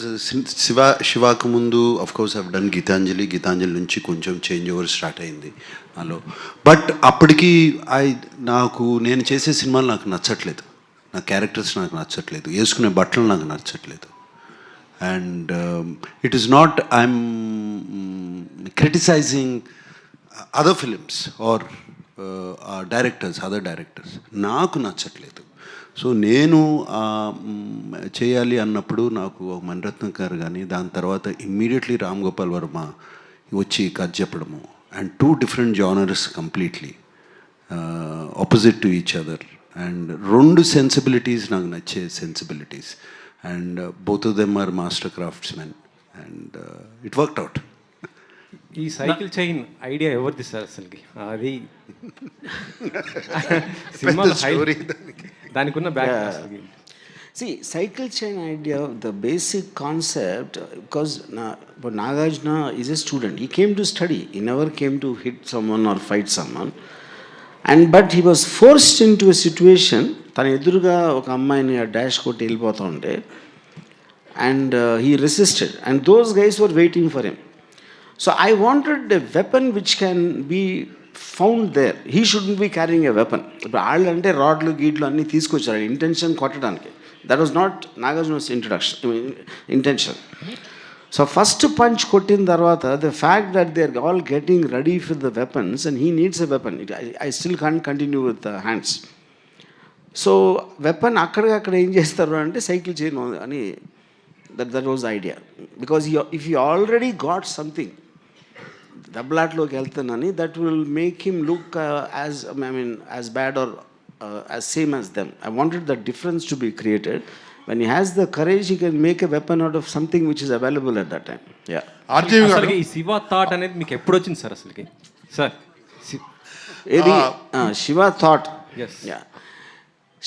శివాకు ముందు of course I've done Gitanjali నుంచి కొంచెం చేంజ్ ఓవర్ స్టార్ట్ అయింది నాలో. బట్ అప్పటికి నేను చేసే సినిమాలు నాకు నచ్చట్లేదు, నా క్యారెక్టర్స్ నాకు నచ్చట్లేదు, వేసుకునే బట్టలు నాకు నచ్చట్లేదు. And it is not I'm criticising other films or other directors, నాకు నచ్చట్లేదు. సో నేను చేయాలి అన్నప్పుడు నాకు మణిరత్నం గారు కానీ, దాని తర్వాత ఇమ్మీడియట్లీ రామ్ గోపాల్ వర్మ వచ్చి కథ చెప్పడము, and 2 different genres completely opposite to each other. And 2 sensibilities నాకు నచ్చే sensibilities, and both of them are master craftsmen, and it worked out. ఈ సైకిల్ చైన్ ఐడియా ఎవరిది సార్ అసలుకి? అది సినిమాలో దానికి ఉన్న back. See, cycle chain idea, the basic concept, because Nagarjuna is a student. He came to study. He never came to hit someone or fight someone. But he was forced into a situation. తన ఎదురుగా ఒక అమ్మాయిని dash కొట్టి వెళ్ళిపోతూ ఉంటే, and he resisted. And those guys were waiting for him. So I wanted a weapon which can be found there. He shouldn't be carrying a weapon. ఇప్పుడు వాళ్ళు అంటే రాడ్లు గీడ్లు అన్నీ తీసుకొచ్చారు ఇంటెన్షన్ కొట్టడానికి. That was not Nagarjuna's intention. So first punch kottin tarvata, the fact that they are all getting ready for the weapons and he needs a weapon. I still can't continue with the hands. So weapon akkada em chestaru ante cycle chain ani, that was the idea. Because if he already got something, dablatloki veltanani, that will make him look as bad or as same as them. I wanted the difference to be created. When he has the courage, he can make a weapon out of something which is available at that time. Yeah. అసలుకి ఈ Shiva thought అనేది మీకు ఎప్పుడు వచ్చింది sir అసలుకి? Sir ఇది Shiva thought. Yes. Yeah.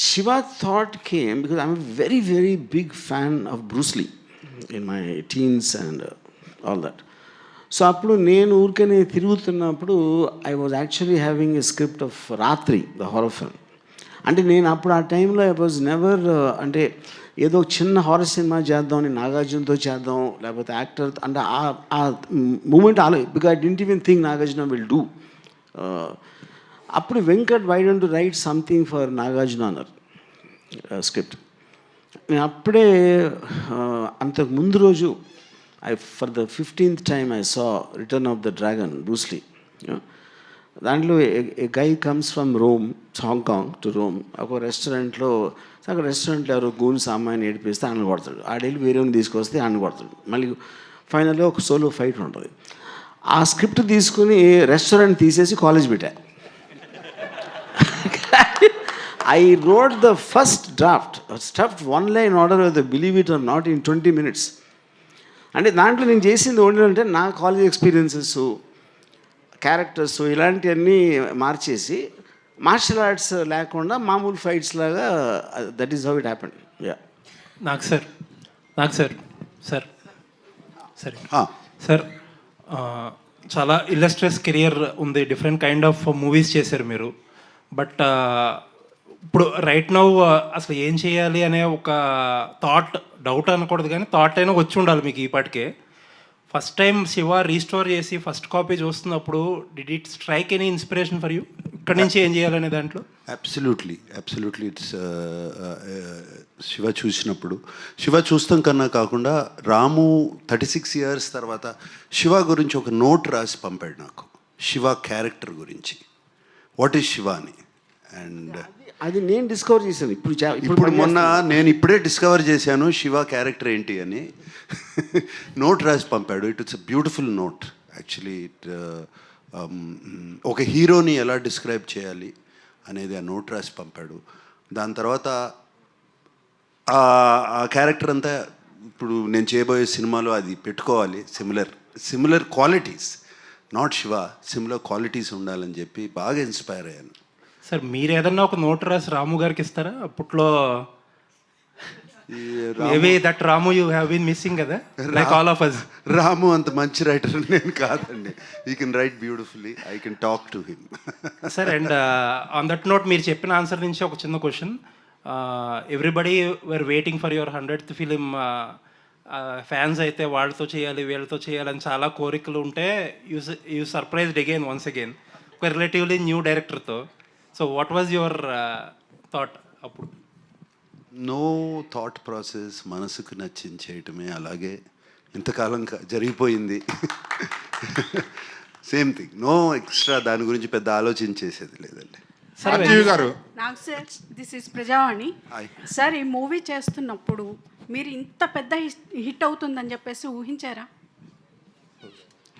Shiva thought came because I'm a very, very big fan of Bruce Lee in my teens and all that. So అప్పుడు నేను ఊరికనే తిరుగుతున్నప్పుడు I was actually having a script of రాత్రి, the horror film. అంటే నేను అప్పుడు ఆ టైంలో ఐ వాజ్ నెవర్, అంటే ఏదో చిన్న హారర్ సినిమా చేద్దాం, నాగార్జునతో చేద్దాం, లేకపోతే యాక్టర్ అంటే ఆ moment because I didn't even think Nagarjuna will do. అప్పుడు Venkat why don't write something for Nagarjuna అన్నారు స్క్రిప్ట్. నేను అప్పుడే అంతకు ముందు రోజు for the 15th time I saw Return of the Dragon, Bruce Lee. దాంట్లో a guy comes from Rome, Hong Kong to Rome. ఒక రెస్టారెంట్లో ఎవరో గూన్స్ అమ్మాయిని ఏడిపిస్తే ఆయన కొడతాడు, ఆడెళ్ళి వేరేని తీసుకొస్తే ఆయన కొడతాడు, మళ్ళీ ఫైనల్గా ఒక సోలో ఫైట్ ఉంటుంది. ఆ స్క్రిప్ట్ తీసుకుని రెస్టారెంట్ తీసేసి కాలేజ్ పెట్టా. I wrote the first draft, stuffed 1 line order, whether believe it or not, in 20 minutes. అంటే దాంట్లో నేను చేసింది ఏంటంటే నా కాలేజ్ ఎక్స్పీరియన్సెస్, క్యారెక్టర్స్ ఇలాంటివన్నీ మార్చేసి మార్షల్ ఆర్ట్స్ లేకుండా మామూలు ఫైట్స్ లాగా that is how it happened. Yeah నాకు సార్ సార్ చాలా ఇల్లస్ట్రియస్ కెరియర్ ఉంది, డిఫరెంట్ కైండ్ ఆఫ్ మూవీస్ చేశారు మీరు. బట్ ఇప్పుడు రైట్ నౌ అసలు ఏం చేయాలి అనే ఒక డౌట్ అనకూడదు కానీ థాట్ అయినా వచ్చి ఉండాలి మీకు ఈ పాటికే. ఫస్ట్ టైం శివ రీస్టోర్ చేసి ఫస్ట్ కాపీ చూస్తున్నప్పుడు did it strike any inspiration for you? ఇక్కడి నుంచి ఏం చేయాలనే దాంట్లో అబ్సల్యూట్లీ ఇట్స్ శివ చూస్తాం కన్నా కాకుండా రాము 36 years తర్వాత శివ గురించి ఒక నోట్ రాసి పంపాడు నాకు, శివ క్యారెక్టర్ గురించి, వాట్ ఈజ్ శివ అని. అండ్ అది నేను డిస్కవర్ చేశాను ఇప్పుడు మొన్న నేను ఇప్పుడే డిస్కవర్ చేశాను శివ క్యారెక్టర్ ఏంటి అని. నోట్ రాసి పంపాడు. It's a beautiful note actually. ఒక హీరోని ఎలా డిస్క్రైబ్ చేయాలి అనేది ఆ నోట్ రాసి పంపాడు. దాని తర్వాత ఆ క్యారెక్టర్ అంతా ఇప్పుడు నేను చేయబోయే సినిమాలో అది పెట్టుకోవాలి, similar qualities, not Shiva, similar qualities ఉండాలని చెప్పి బాగా ఇన్స్పైర్ అయ్యాను. సార్ మీరు ఏదన్నా ఒక నోట్ రాసి రాము గారికి ఇస్తారా? అప్పట్లో maybe that Ramu you have been missing కదా, like all of us. Ramu అంత మంచి రైటర్ నేను కాదండి. You can write beautifully, I can talk to him. Sir and on that note మీరు చెప్పిన ఆన్సర్ నుంచి ఒక చిన్న question. Everybody were waiting for your 100th film. Fans అయితే వాళ్ళతో చేయాలి వీళ్ళతో చేయాలని చాలా కోరికలు ఉంటే యూ సర్ప్రైజ్డ్ వన్స్ అగైన్ ఒక రిలేటివ్లీ న్యూ డైరెక్టర్తో. So what was your thought అప్పుడు? నో థాట్ ప్రాసెస్, మనసుకు నచ్చింది చేయటమే. అలాగే ఇంతకాలం జరిగిపోయింది. సేమ్ థింగ్, నో ఎక్స్ట్రా, దాని గురించి పెద్ద ఆలోచించేసేది లేదండి. గారు నాకు sir this is Prajavani sir. ఈ మూవీ చేస్తున్నప్పుడు మీరు ఇంత పెద్ద హిట్ అవుతుందని చెప్పేసి ఊహించారా?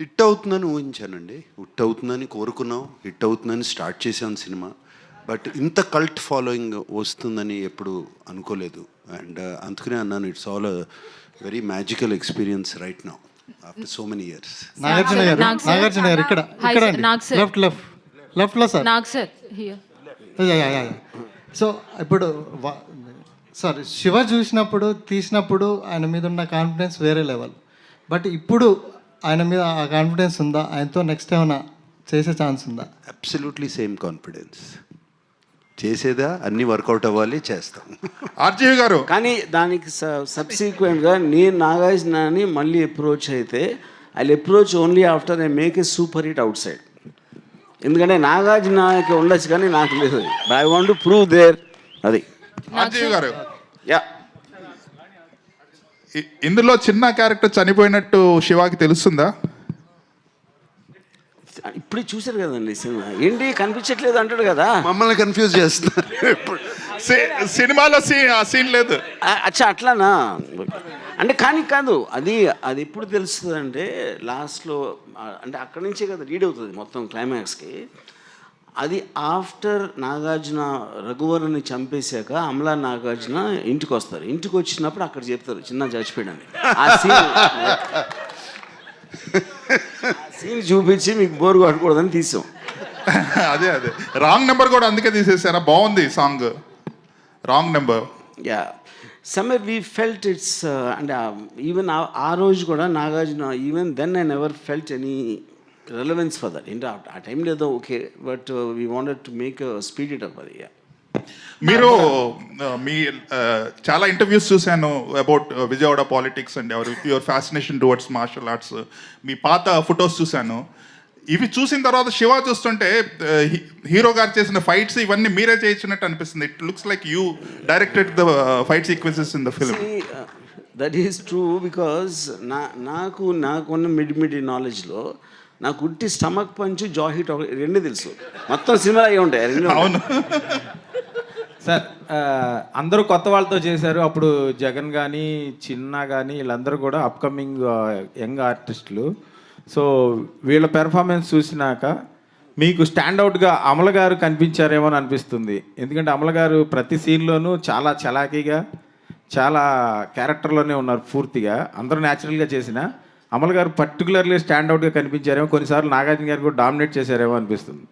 హిట్ అవుతుందని ఊహించానండి, హిట్ అవుతుందని కోరుకున్నాం, హిట్ అవుతుందని స్టార్ట్ చేసాం సినిమా. బట్ ఇంత కల్ట్ ఫాలోయింగ్ వస్తుందని ఎప్పుడు అనుకోలేదు. అండ్ అందుకనే అన్నాను, it's all a very magical experience right now after so many years. Nagarjuna garu ఇక్కడ లెఫ్ట్లో సార్. సో ఇప్పుడు సార్ శివ తీసినప్పుడు ఆయన మీద ఉన్న కాన్ఫిడెన్స్ వేరే లెవెల్. బట్ ఇప్పుడు ఆయన మీద ఆ కాన్ఫిడెన్స్ ఉందా? ఆయనతో నెక్స్ట్ ఏమైనా చేసే ఛాన్స్ ఉందా? Absolutely same confidence. చేసేదా అన్నీ వర్కౌట్ అవ్వాలి, చేస్తాం. ఆర్జీవి గారు కానీ దానికి సబ్సిక్వెంట్గా నేను నాగార్జునని మళ్ళీ అప్రోచ్ అయితే I approach only after I make a super hit outside. ఎందుకంటే నాగార్జునకి ఉండొచ్చు కానీ నాకు లేదు. I want to prove there. అది ఆర్జీవి గారు యా. ఇందులో చిన్న క్యారెక్టర్ చనిపోయినట్టు శివాకి తెలుస్తుందా? ఇప్పుడే చూశారు కదండి సినిమా, ఏంటి కనిపించట్లేదు అంటాడు కదా, మమ్మల్ని కన్ఫ్యూజ్ చేస్తున్నారు. సినిమాలో ఆ సీన్ లేదు. అచ్చా అట్లానా? అంటే కానీ కాదు, అది ఎప్పుడు తెలుస్తుంది అంటే లాస్ట్లో, అంటే అక్కడి నుంచే కదా రీడ్ అవుతుంది మొత్తం క్లైమాక్స్కి. అది ఆఫ్టర్ నాగార్జున రఘువరని చంపేశాక అమలా నాగార్జున ఇంటికి వస్తారు. ఇంటికి వచ్చినప్పుడు అక్కడ చెప్తారు చిన్న చచ్చిపోయాడని. ఆ సీన్ చూపించి మీకు బోర్ కొట్టకూడదని తీసాం. అదే రాంగ్ నెంబర్ కూడా అందుకే తీసేసారా? బాగుంది song, wrong number. Yeah somewhere we felt it's. అంటే ఈవెన్ ఆ రోజు కూడా Nagarjuna, even then I never felt any relevance for that. ఏంటో ఆ టైం లేదో okay, but we wanted to make speed it up. అది మీరు మీ చాలా ఇంటర్వ్యూస్ చూశాను about Vijayawada politics and your fascination towards martial arts. మీ పాత ఫొటోస్ చూశాను. ఇవి చూసిన తర్వాత శివ చూస్తుంటే హీరో గారు చేసిన ఫైట్స్ ఇవన్నీ మీరే చేయించినట్టు అనిపిస్తుంది. It looks like you directed the fight sequences in the film. That is true because నాకున్న మిడ్ నాలెడ్జ్లో నాకు ఉట్టి స్టమక్ పంచ్, జా హిట్ రెండే తెలుసు. మొత్తం సినిమా అయ్యి ఉంటాయి రెండు. అవును సార్, అందరూ కొత్త వాళ్ళతో చేశారు. అప్పుడు జగన్ కానీ చిన్న కానీ వీళ్ళందరూ కూడా అప్కమింగ్ యంగ్ ఆర్టిస్టులు. సో వీళ్ళ పెర్ఫార్మెన్స్ చూసినాక మీకు స్టాండౌట్గా అమల గారు కనిపించారేమో అని అనిపిస్తుంది. ఎందుకంటే అమల గారు ప్రతి సీన్లోనూ చాలా చలాకీగా, చాలా క్యారెక్టర్లోనే ఉన్నారు పూర్తిగా. అందరూ న్యాచురల్గా చేసిన అమల్ గారు పర్టికులర్లీ స్టాండ్అవుట్గా కనిపించారేమో, కొన్నిసార్లు నాగార్జున గారు కూడా డామినేట్ చేశారేమో అనిపిస్తుంది.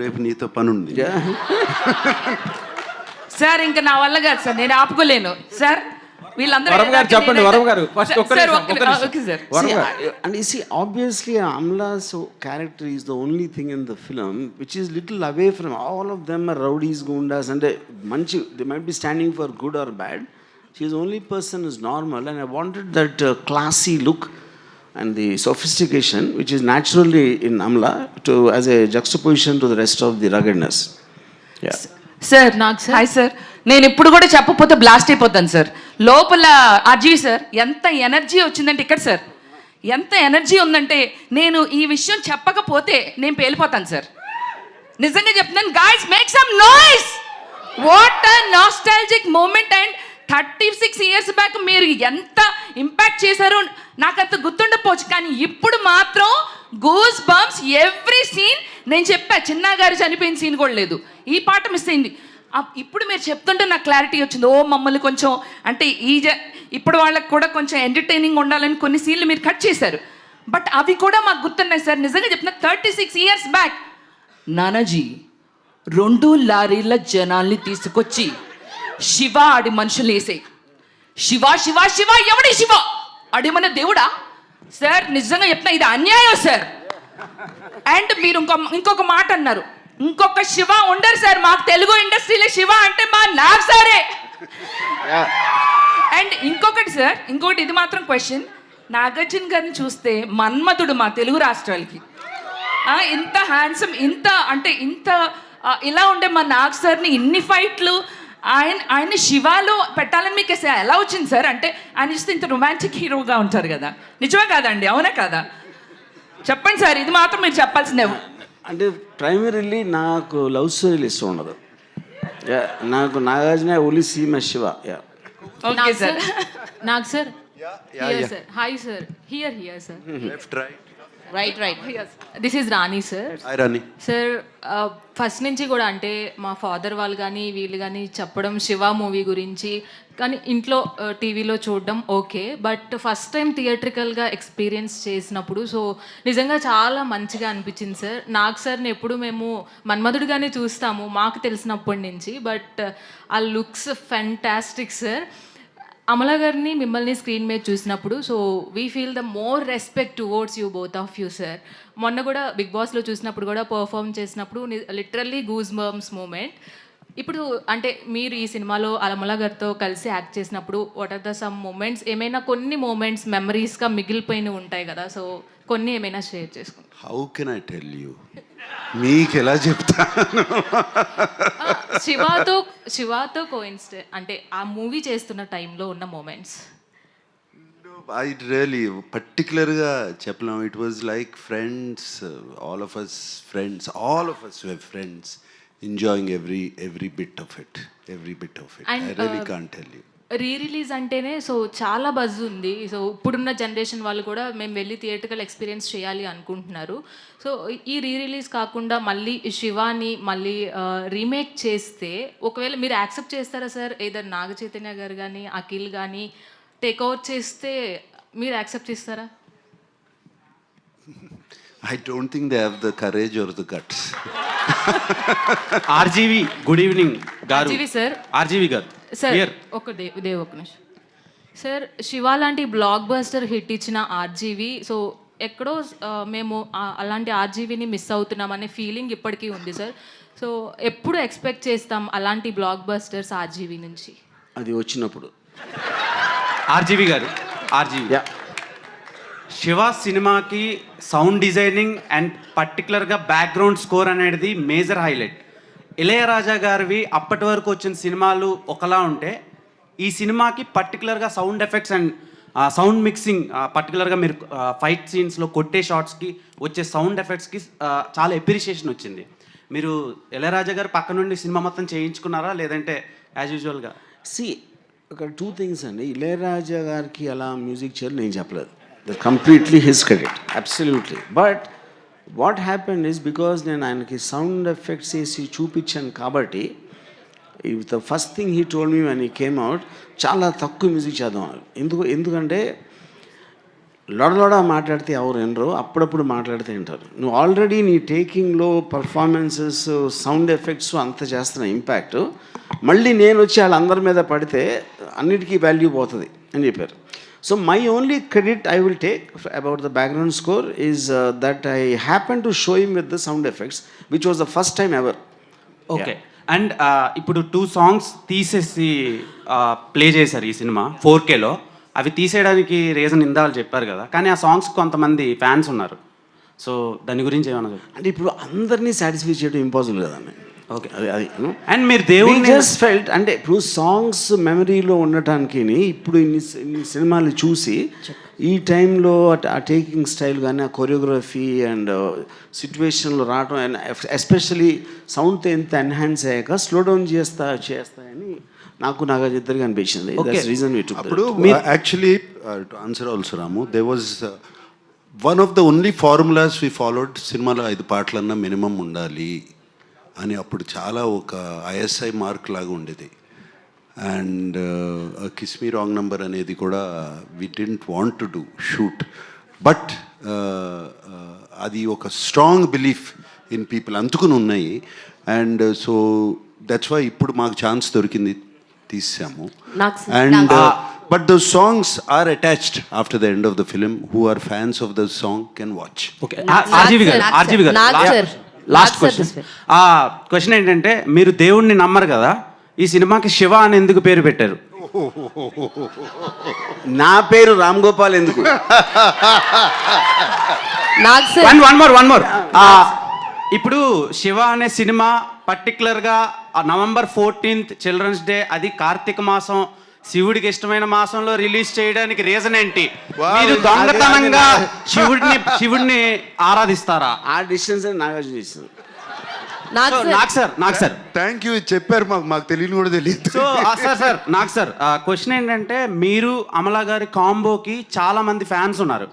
రేపు నీతో పని ఉంది. సార్ ఇంకా నా వల్ల కాదు సార్, నేను ఆపుకోలేను సార్. వీళ్ళందరూ వరం గారు చెప్పండి, వరం గారు ఫస్ట్ ఒక్క నిమిషం. And you see, obviously, Amla's character is the only thing in the film which is little away from all of them are rowdies, gundas, and they might be standing for good or bad. She is the only person who's normal, and I wanted that classy look and the sophistication which is naturally in Amla to as a juxtaposition to the rest of the ruggedness. Yeah. Sir hi sir, నేను ఇప్పుడు కూడా చెప్పకపోతే blast అయిపోతాను sir. లోపల Ajay sir ఎంత energy వచ్చిందంటే ఇక్కడ sir ఎంత ఎనర్జీ ఉందంటే నేను ఈ విషయం చెప్పకపోతే నేను పేలిపోతాను సార్. నిజంగా చెప్తున్నాను. Guys make some noise. What a nostalgic moment. And 36 years back మీరు ఎంత ఇంపాక్ట్ చేశారో నాకు అంత గుర్తుండకపోవచ్చు, కానీ ఇప్పుడు మాత్రం గూస్ బంప్స్ ఎవ్రీ సీన్. నేను చెప్పా చిన్నా గారు చనిపోయిన సీన్ కూడా లేదు, ఈ పాట మిస్ అయింది. ఇప్పుడు మీరు చెప్తుంటే నాకు క్లారిటీ వచ్చింది. ఓ మమ్మల్ని కొంచెం అంటే ఇప్పుడు వాళ్ళకి కూడా కొంచెం ఎంటర్టైనింగ్ ఉండాలని కొన్ని సీన్లు మీరు కట్ చేశారు, బట్ అవి కూడా మాకు గుర్తున్నాయి సార్. నిజంగా చెప్తున్నా 36 years బ్యాక్ నానాజీ 2 లారీల జనాల్ని తీసుకొచ్చి శివ ఆడి మనుషులు వేసే శివ శివ శివ ఎవడి శివ అడిమన్న దేవుడా సార్. నిజంగా చెప్తున్నా ఇది అన్యాయం సార్. అండ్ మీరు ఇంకొక మాట అన్నారు, ఇంకొక శివ ఉండరు సార్ మాకు తెలుగు ఇండస్ట్రీలో. శివ అంటే మా నాగ్ సారే. అండ్ ఇంకొకటి సార్, ఇంకొకటి ఇది మాత్రం క్వశ్చన్. నాగార్జున గారిని చూస్తే మన్మధుడు మా తెలుగు రాష్ట్రాలకి. ఇంత హ్యాండ్సమ్, ఇంత అంటే ఇంత ఇలా ఉండే మా నాగ్ సార్ని ఇన్ని ఫైట్లు ఆయన శివాలో పెట్టాలని మీకు ఎలా వచ్చింది సార్? అంటే ఆయన చూస్తే ఇంత రొమాంటిక్ హీరోగా ఉంటారు కదా, నిజమే కాదండి? అవునా కాదా? చెప్పండి సార్, ఇది మాత్రం మీరు చెప్పాల్సిందే. అంటే ప్రైమరీలీ నాకు లవ్ స్టోరీలు ఇష్టం ఉండదు. నాకు Nagarjuna only see my Shiva. Okay sir. నాకు sir here sir. Hi sir. Here sir. Left right. This is Rani sir. Hi Rani sir, first నుంచి కూడా అంటే మా ఫాదర్ వాళ్ళు కానీ వీళ్ళు కానీ చెప్పడం శివ మూవీ గురించి, కానీ ఇంట్లో టీవీలో చూడడం ఓకే, బట్ ఫస్ట్ టైం థియేట్రికల్గా ఎక్స్పీరియన్స్ చేసినప్పుడు సో నిజంగా చాలా మంచిగా అనిపించింది సార్. నాకు సార్ని ఎప్పుడు మేము మన్మధుడిగానే చూస్తాము మాకు తెలిసినప్పటి నుంచి, బట్ ఆ లుక్స్ ఫెంటాస్టిక్ సార్. అమలా గారిని మిమ్మల్ని స్క్రీన్ మీద చూసినప్పుడు so we feel the more respect towards you both of you sir. మొన్న కూడా బిగ్ బాస్లో చూసినప్పుడు కూడా పర్ఫామ్ చేసినప్పుడు లిటరల్లీ గూస్ బంప్స్ మూమెంట్. ఇప్పుడు అంటే మీరు ఈ సినిమాలో అమలా గారితో కలిసి యాక్ట్ చేసినప్పుడు what are the some moments, ఏమైనా కొన్ని మూమెంట్స్ మెమరీస్గా మిగిలిపోయినవి ఉంటాయి కదా, సో కొన్ని ఏమైనా షేర్ చేసుకోండి. How can I tell you, మీకు ఎలా చెప్తాను? శివాతో కోయిన్సిడెంట్ అంటే ఆ మూవీ చేస్తున్న టైంలో ఉన్న మూమెంట్స్. ఐ రియలీ పర్టికులర్గా చెప్పలేం. It was like friends, all of us were friends enjoying every bit of it. I really can't tell you. Release అంటేనే సో చాలా బజ్ ఉంది. సో ఇప్పుడున్న జనరేషన్ వాళ్ళు కూడా మేము వెళ్ళి థియేటర్కల్ ఎక్స్పీరియన్స్ చేయాలి అనుకుంటున్నారు. సో ఈ రిలీజ్ కాకుండా మళ్ళీ శివాని మళ్ళీ రీమేక్ చేస్తే ఒకవేళ మీరు యాక్సెప్ట్ చేస్తారా సార్? ఏదైనా నాగ చైతన్య గారు కానీ అఖిల్ కానీ టేక్ ఓవర్ చేస్తే మీరు యాక్సెప్ట్ చేస్తారా? I don't think they have the courage or the guts. RGV good evening గారు. సార్ ఆర్జీవి గారు సార్ ఒక నిమిషం సార్. శివ లాంటి బ్లాక్ బస్టర్ హిట్ ఇచ్చిన ఆర్జీవి, సో ఎక్కడో మేము అలాంటి ఆర్జీవిని మిస్ అవుతున్నామనే ఫీలింగ్ ఇప్పటికీ ఉంది సార్. సో ఎప్పుడు ఎక్స్పెక్ట్ చేస్తాం అలాంటి బ్లాక్ బస్టర్స్ ఆర్జీవి నుంచి? అది వచ్చినప్పుడు. ఆర్జీవి గారు, శివ సినిమాకి సౌండ్ డిజైనింగ్ అండ్ పర్టికులర్గా బ్యాక్గ్రౌండ్ స్కోర్ అనేది మేజర్ హైలైట్. ఇళయరాజా గారివి అప్పటి వరకు వచ్చిన సినిమాలు ఒకలా ఉంటే ఈ సినిమాకి పర్టికులర్గా sound effects and sound mixing, పర్టికులర్గా మీరు ఫైట్ సీన్స్లో కొట్టే షాట్స్కి వచ్చే సౌండ్ ఎఫెక్ట్స్కి చాలా ఎప్రిషియేషన్ వచ్చింది. మీరు ఇళయరాజా గారు పక్క నుండి సినిమా మొత్తం చేయించుకున్నారా లేదంటే యాజ్ యూజువల్గా? ఒక 2 things అండి. ఇళయరాజా గారికి అలా మ్యూజిక్ చేయాలి నేను చెప్పలేదు. That's completely his credit, absolutely. But what happened is because నేను ఆయనకి సౌండ్ ఎఫెక్ట్స్ వేసి చూపించాను కాబట్టి the first thing he told me when he came out, చాలా తక్కువ మ్యూజిక్ చేద్దాం అన్నారు. ఎందుకంటే లొడలొడ మాట్లాడితే ఎవరు వినరు, అప్పుడప్పుడు మాట్లాడితే వింటారు. నువ్వు ఆల్రెడీ నీ టేకింగ్లో పర్ఫార్మెన్సెస్, సౌండ్ ఎఫెక్ట్స్ అంత చేస్తున్న ఇంపాక్ట్ మళ్ళీ నేను వచ్చి వాళ్ళందరి మీద పడితే అన్నిటికీ వాల్యూ పోతుంది అని చెప్పారు. So my only credit I will take about the background score is that I happen to show him with the sound effects which was the first time ever. Okay. And ఇప్పుడు 2 songs తీసేసి play చేశారు ఈ cinema 4Kలో. అవి తీసేయడానికి reason ఇందాలు చెప్పారు కదా, కానీ ఆ సాంగ్స్ కొంతమంది ఫ్యాన్స్ ఉన్నారు. సో దాని గురించి ఏమన్నా అంటే ఇప్పుడు అందరినీ సాటిస్ఫై చేయడం ఇంపాసిబుల్ కదండి. ఓకే. అది అండ్ మీరు దేవుడిని జస్ట్ ఫెల్ట్ అంటే ఇప్పుడు సాంగ్స్ మెమరీలో ఉండటానికి ఇప్పుడు ఇన్ని సినిమాలు చూసి ఈ టైంలో ఆ టేకింగ్ స్టైల్ కానీ, ఆ కొరియోగ్రఫీ అండ్ సిచ్యువేషన్లో రావడం, అండ్ ఎస్పెషలీ సౌండ్తో ఎంత ఎన్హాన్స్ అయ్యాక స్లో డౌన్ చేస్తాయని నాకు ఇద్దరికి అనిపించింది. రీజన్ అప్పుడు actually to answer also Ramu, they was one of the only formulas we followed. సినిమాలో 5 పాటలన్నా మినిమం ఉండాలి అని అప్పుడు చాలా ఒక ఐఎస్ఐ మార్క్ లాగా ఉండేది. And kiss me wrong number అనేది కూడా we didn't want to do shoot, but అది ఒక స్ట్రాంగ్ బిలీఫ్ ఇన్ పీపుల్ అందుకుని ఉన్నాయి. అండ్ సో దట్స్ వై ఇప్పుడు మాకు ఛాన్స్ దొరికింది, తీసాము. And but the songs are attached after the end of the film. Who are fans of the song can watch. Okay. RGV garu last question ఏంటంటే, మీరు దేవుణ్ణి నమ్మరు కదా, ఈ సినిమాకి శివ అని ఎందుకు పేరు పెట్టారు? నా పేరు రామ్ గోపాల్ ఎందుకు? One more. ఇప్పుడు శివ అనే సినిమా పర్టికులర్గా November 14th చిల్డ్రన్స్ డే, అది కార్తీక మాసం, శివుడికి ఇష్టమైన మాసంలో రిలీజ్ చేయడానికి రీజన్ ఏంటి? మీరు దొంగతనంగా శివుడిని ఆరాధిస్తారా? ఆ డిస్టెన్స్ నాగార్జున చేసింది. నాకు సార్ థ్యాంక్ యూ చెప్పారు, మాకు తెలియని కూడా తెలియదు. సో సార్ క్వశ్చన్ ఏంటంటే, మీరు అమలా గారి కాంబోకి చాలా మంది ఫ్యాన్స్ ఉన్నారు.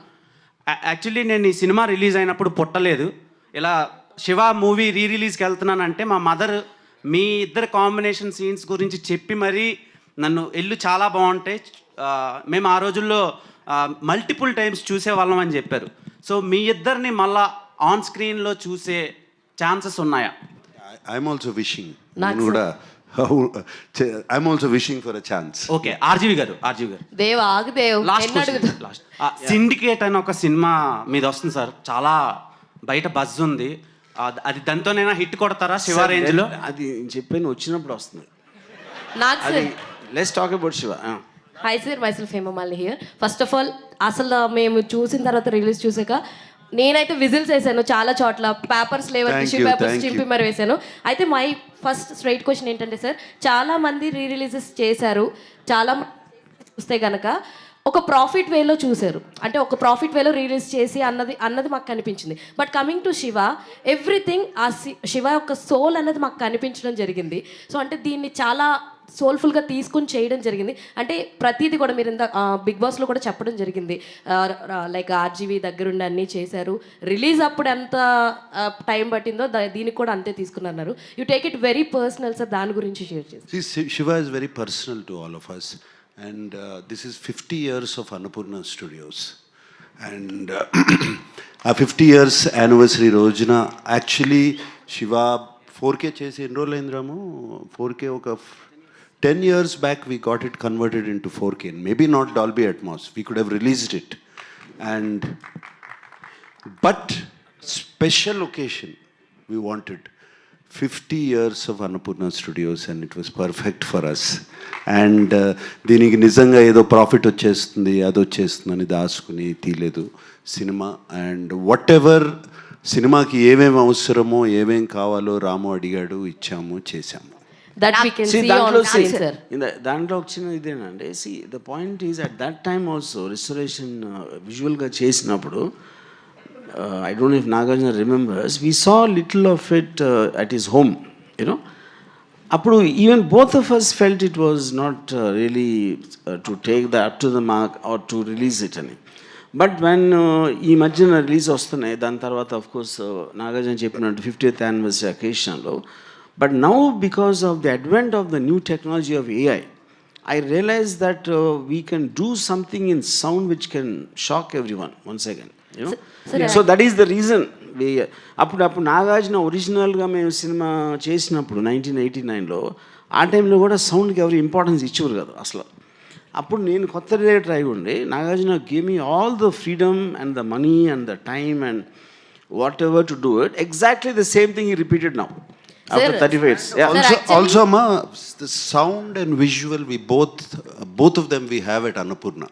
యాక్చువల్లీ నేను ఈ సినిమా రిలీజ్ అయినప్పుడు పుట్టలేదు. ఇలా శివ మూవీ రిలీజ్కి వెళ్తున్నానంటే మా మదర్ మీ ఇద్దరు కాంబినేషన్ సీన్స్ గురించి చెప్పి మరీ నన్ను చాలా బాగుంటాయి, మేము ఆ రోజుల్లో మల్టిపుల్ టైమ్స్ చూసేవాళ్ళం అని చెప్పారు. సో మీ ఇద్దరిని మళ్ళా ఆన్ స్క్రీన్లో చూసే ఛాన్సెస్ ఉన్నాయా? ఐఎమ్ ఆల్సో విషింగ్, నేను కూడా I'm also wishing for a chance. Okay. RGV garu last syndicate అని ఒక సినిమా మీద వస్తుంది సార్, చాలా బయట బజ్ ఉంది. అది దాంతోనైనా హిట్ కొడతారా శివ రేంజ్లో? అది చెప్పాను, వచ్చినప్పుడు వస్తుంది. Let's talk about Siva. Hi sir, myself Hemamalini here. First of all అసలు మేము చూసిన తర్వాత రిలీజ్ చూసాక నేనైతే విజిల్స్ వేసాను చాలా చోట్ల, పేపర్స్ లేవని టిష్యూ పేపర్స్ చింపి మరి వేసాను. అయితే మై ఫస్ట్ స్ట్రైట్ క్వశ్చన్ ఏంటంటే సార్, చాలామంది రిలీజెస్ చేశారు, చాలా చూస్తే కనుక ఒక ప్రాఫిట్ వేలో చూశారు, అంటే ఒక ప్రాఫిట్ వేలో రిలీజ్ చేసి అన్నది మాకు కనిపించింది. But coming to Shiva, everything ఆ శివ యొక్క సోల్ అన్నది మాకు కనిపించడం జరిగింది. సో అంటే దీన్ని చాలా సోల్ఫుల్గా తీసుకుని చేయడం జరిగింది. అంటే ప్రతిదీ కూడా మీరు ఇంత బిగ్ బాస్లో కూడా చెప్పడం జరిగింది, లైక్ ఆర్జీవి దగ్గరుండి అన్నీ చేశారు, రిలీజ్ అప్పుడు ఎంత టైం పట్టిందో దీనికి కూడా అంతే తీసుకున్నారు. You take it very personal sir, దాని గురించి షేర్ చేసి. Siva is very personal to all of us. And this is 50 years of Annapurna Studios. And a 50 years anniversary రోజున యాక్చువల్లీ శివ 4K చేసి ఎన్ని రోజులు అయింది రాము? 4K ఒక 10 years back we got it converted into 4K. Maybe not Dolby Atmos. We could have released it. But special occasion we wanted. 50 years of Annapurna Studios and it was perfect for us. And దీనికి నిజంగా ఏదో profit వచ్చేస్తుంది అది వచ్చేస్తుంది అని దాచుకుని తీయలేదు cinema. And what ever సినిమాకి ఏమేమి అవసరమో ఏమేం కావాలో రాము అడిగాడు, ఇచ్చాము, చేశాము. దాంట్లో వచ్చిన ఇదేనండి. See the point is at that time also restoration విజువల్గా చేసినప్పుడు, I don't know if Nagarjuna remembers, we saw little of it at his home, you know. Appudu even both of us felt it was not really to take that up to the mark or to release it ani. But when ee madhyana release vastunayi, dan tarvata of course Nagarjuna cheppinattu 50th anniversary occasion lo But now, because of the advent of the new technology of AI, I realized that we can do something in sound which can shock everyone once again. You know? So that is the reason అప్పుడు నాగార్జున ఒరిజినల్గా మేము cinema చేసినప్పుడు 1989లో ఆ టైంలో కూడా సౌండ్కి ఎవరు importance ఇచ్చేవారు కదా అసలు. అప్పుడు నేను కొత్త డైరెక్టర్ అయి ఉండి Nagarjuna gave me all the freedom and the money and the time and what ever to do it. Exactly the same thing ఈ repeated now after 35 years. Also ma, the sound and visual, we both of them we have at Annapurna.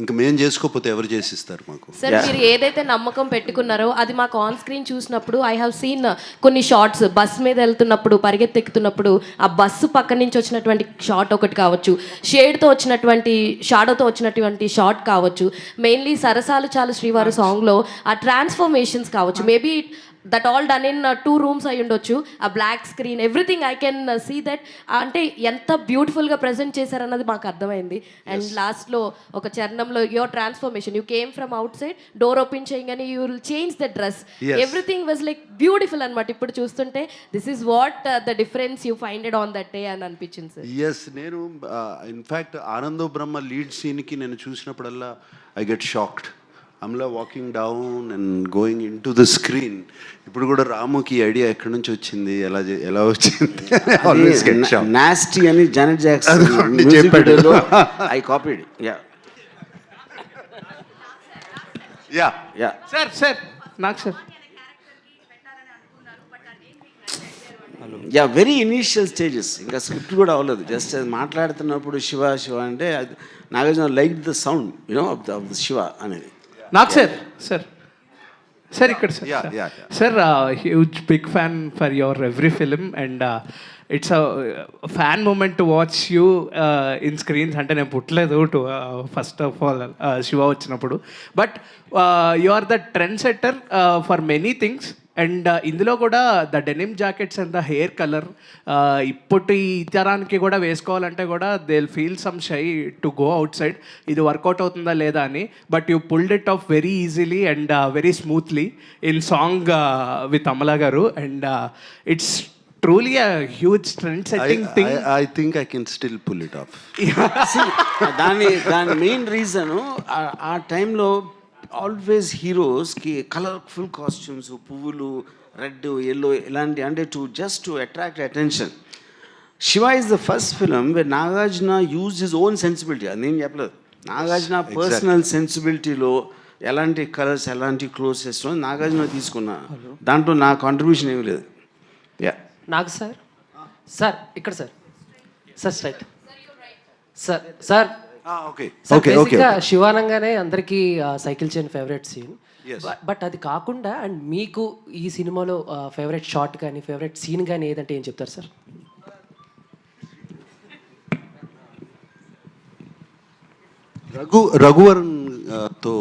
ఇంకా మేము చేసుకోకపోతే ఎవరు చేసిస్తారు మాకు? Sir మీరు ఏదైతే నమ్మకం పెట్టుకున్నారో అది మాకు ఆన్ స్క్రీన్ చూసినప్పుడు ఐ హావ్ సీన్ కొన్ని షార్ట్స్ బస్ మీద వెళ్తున్నప్పుడు పరిగెత్తెక్కుతున్నప్పుడు ఆ బస్సు పక్క నుంచి వచ్చినటువంటి షార్ట్ ఒకటి కావచ్చు, షేడ్తో వచ్చినటువంటి షాడోతో వచ్చినటువంటి షార్ట్ కావచ్చు, మెయిన్లీ సరసాలు చాలు శ్రీవారు సాంగ్లో ఆ ట్రాన్స్ఫర్మేషన్స్ కావచ్చు, maybe that all done in 2 rooms అయి ఉండొచ్చు, ఆ black screen everything I can see that. అంటే ఎంత బ్యూటిఫుల్గా ప్రజెంట్ చేశారన్నది మాకు అర్థమైంది. అండ్ లాస్ట్లో ఒక చరణంలో your transformation, you came from outside, door open చేయగానే you will change the dress, everything was like beautiful అనమాట. ఇప్పుడు చూస్తుంటే this is what the difference you finded on that day అని అనిపించింది సార్. ఎస్, నేను ఇన్ఫ్యాక్ట్ ఆనందో బ్రహ్మ లీడ్ సీన్కి నేను చూసినప్పుడల్లా I get shocked. Amala walking down and going in to the screen. ఇప్పుడు కూడా రాముకి ఐడియా ఎక్కడి నుంచి వచ్చింది, ఎలా వచ్చింది? నాస్టీ అని జానెట్ జాక్సన్ చెప్పాడు, ఐ కాపీడ్. యా సార్ నాకు సార్ వెరీ ఇనీషియల్ స్టేజెస్, ఇంకా స్క్రిప్ట్ కూడా అవ్వలేదు. జస్ట్ అది మాట్లాడుతున్నప్పుడు శివ అంటే Nagarjuna like the sound you know of the Shiva అనేది. నాకు సార్ ఇక్కడ sir huge big fan for your every film and it's a fan moment to watch you in screens. అంటే నేను పుట్టలేదు to first of all Shiva వచ్చినప్పుడు, but you are the trend setter for many things. And ఇందులో కూడా the denim jackets and the hair colour ఇప్పటి తరానికి కూడా వేసుకోవాలంటే కూడా they will feel some shy to go outside, ఇది వర్కౌట్ అవుతుందా లేదా అని. But you pulled it off very easily and very smoothly in song with Amala garu. And it's truly a huge trend setting thing. I think I can still pull it off. దాని main reason ఆ టైంలో always హీరోస్కి colourful costumes, పువ్వులు, red, yellow ఇలాంటి, అంటే to attract attention. Shiva is the first film wear Nagarjuna use his own sensibility. అది నేను చెప్పలేదు, Nagarjuna personal సెన్సిబిలిటీలో ఎలాంటి కలర్స్, ఎలాంటి క్లోత్స్ వేసుకో నాగార్జున తీసుకున్నా, దాంట్లో నా కాంట్రిబ్యూషన్ ఏమీ లేదు. నాకు సార్ ఇక్కడ సార్ స్ట్రైట్ సార్ బేసిక్గా శివానంగానే అందరికీ cycle chain favourite scene. But అది కాకుండా అండ్ మీకు ఈ సినిమాలో ఫేవరెట్ షాట్ కానీ ఫేవరెట్ సీన్ కానీ ఏదంటే ఏం చెప్తారు సార్? రఘువరన్ తో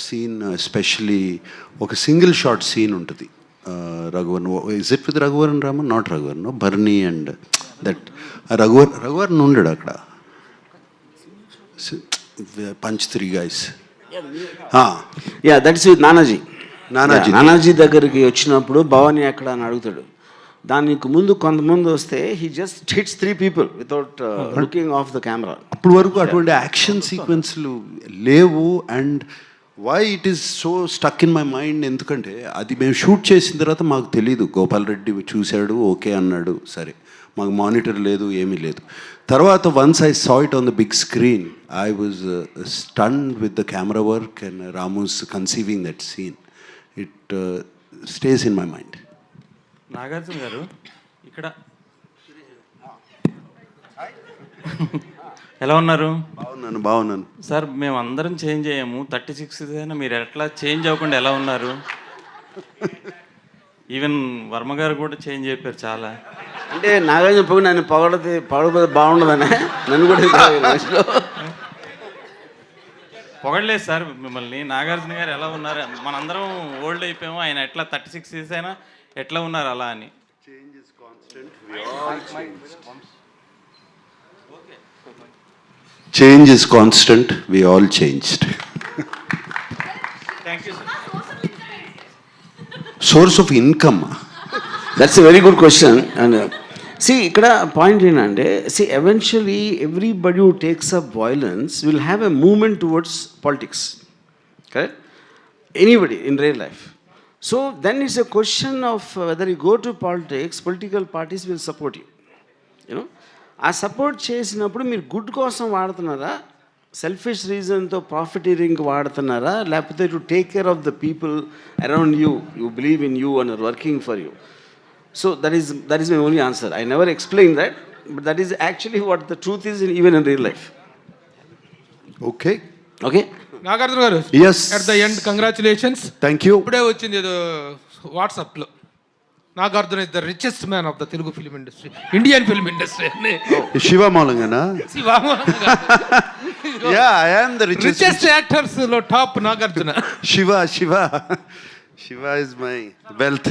సీన్ ఎస్పెషలీ ఒక సింగిల్ షాట్ సీన్ ఉంటుంది. Raghuvaran, is it with Raghuvaran Raman? Not Raghuvaran, no, Barney and that Raghuvaran ఉండడు అక్కడ, punch 3 guys. That's with Nanaji దగ్గరికి వచ్చినప్పుడు భవానీ ఎక్కడ అని అడుగుతాడు. దానికి ముందు కొంతమంది వస్తే he just hits 3 people without looking of the camera. అప్పటి వరకు అటువంటి యాక్షన్ సీక్వెన్స్లు లేవు. And why it is so stuck in my mind, ఎందుకంటే అది మేము షూట్ చేసిన తర్వాత మాకు తెలీదు. గోపాల్ రెడ్డి చూశాడు, ఓకే అన్నాడు, సరే, మాకు మానిటర్ లేదు, ఏమీ లేదు. తర్వాత once I saw it on the big screen, I was stunned with the camera work and Ramu's conceiving that scene. It stays in my mind. Nagarjuna garu ఇక్కడ ఎలా ఉన్నారు? బాగున్నాను సార్. మేము అందరం చేంజ్ అయ్యాము, 36 అయినా మీరు ఎట్లా చేంజ్ అవ్వకుండా ఎలా ఉన్నారు? ఈవెన్ వర్మ గారు కూడా చేంజ్ అయిపోయారు చాలా. అంటే నాగార్జున పోయి నన్ను పొగడపోతే బాగుండదనే నన్ను కూడా పొగడలేదు సార్ మిమ్మల్ని. నాగార్జున గారు ఎలా ఉన్నారు? మనందరం ఓల్డ్ అయిపోయాము, ఆయన ఎట్లా 36 years అయినా ఎట్లా ఉన్నారు అలా అని. Change is constant, we all changed. Thank you, sir. Source of income. That's a very good question. And ఇక్కడ పాయింట్ ఏంటంటే eventually everybody who takes up violence will have a movement towards politics, correct? Anybody in real life. So then it's a question of whether you go to politics, political parties will support you. You know, ఆ support చేసినప్పుడు మీరు good కోసం వాడుతున్నారా, selfish రీజన్తో profiteering వాడుతున్నారా, లేకపోతే to take care of the people around you, you believe in you and are working for you. So that is my only answer. I never explained that, but that is actually what the truth is even in real life. Okay. Nagarjuna garu, Yes. at the end congratulations. Thank you. ఇప్పుడే వచ్చింది ఏదో వాట్సాప్లో, Nagarjuna is the richest man of the Telugu film industry, Indian film industry అని. శివ మూలంగానా? Yeah, I am the richest actors లో top Nagarjuna. Shiva is my wealth.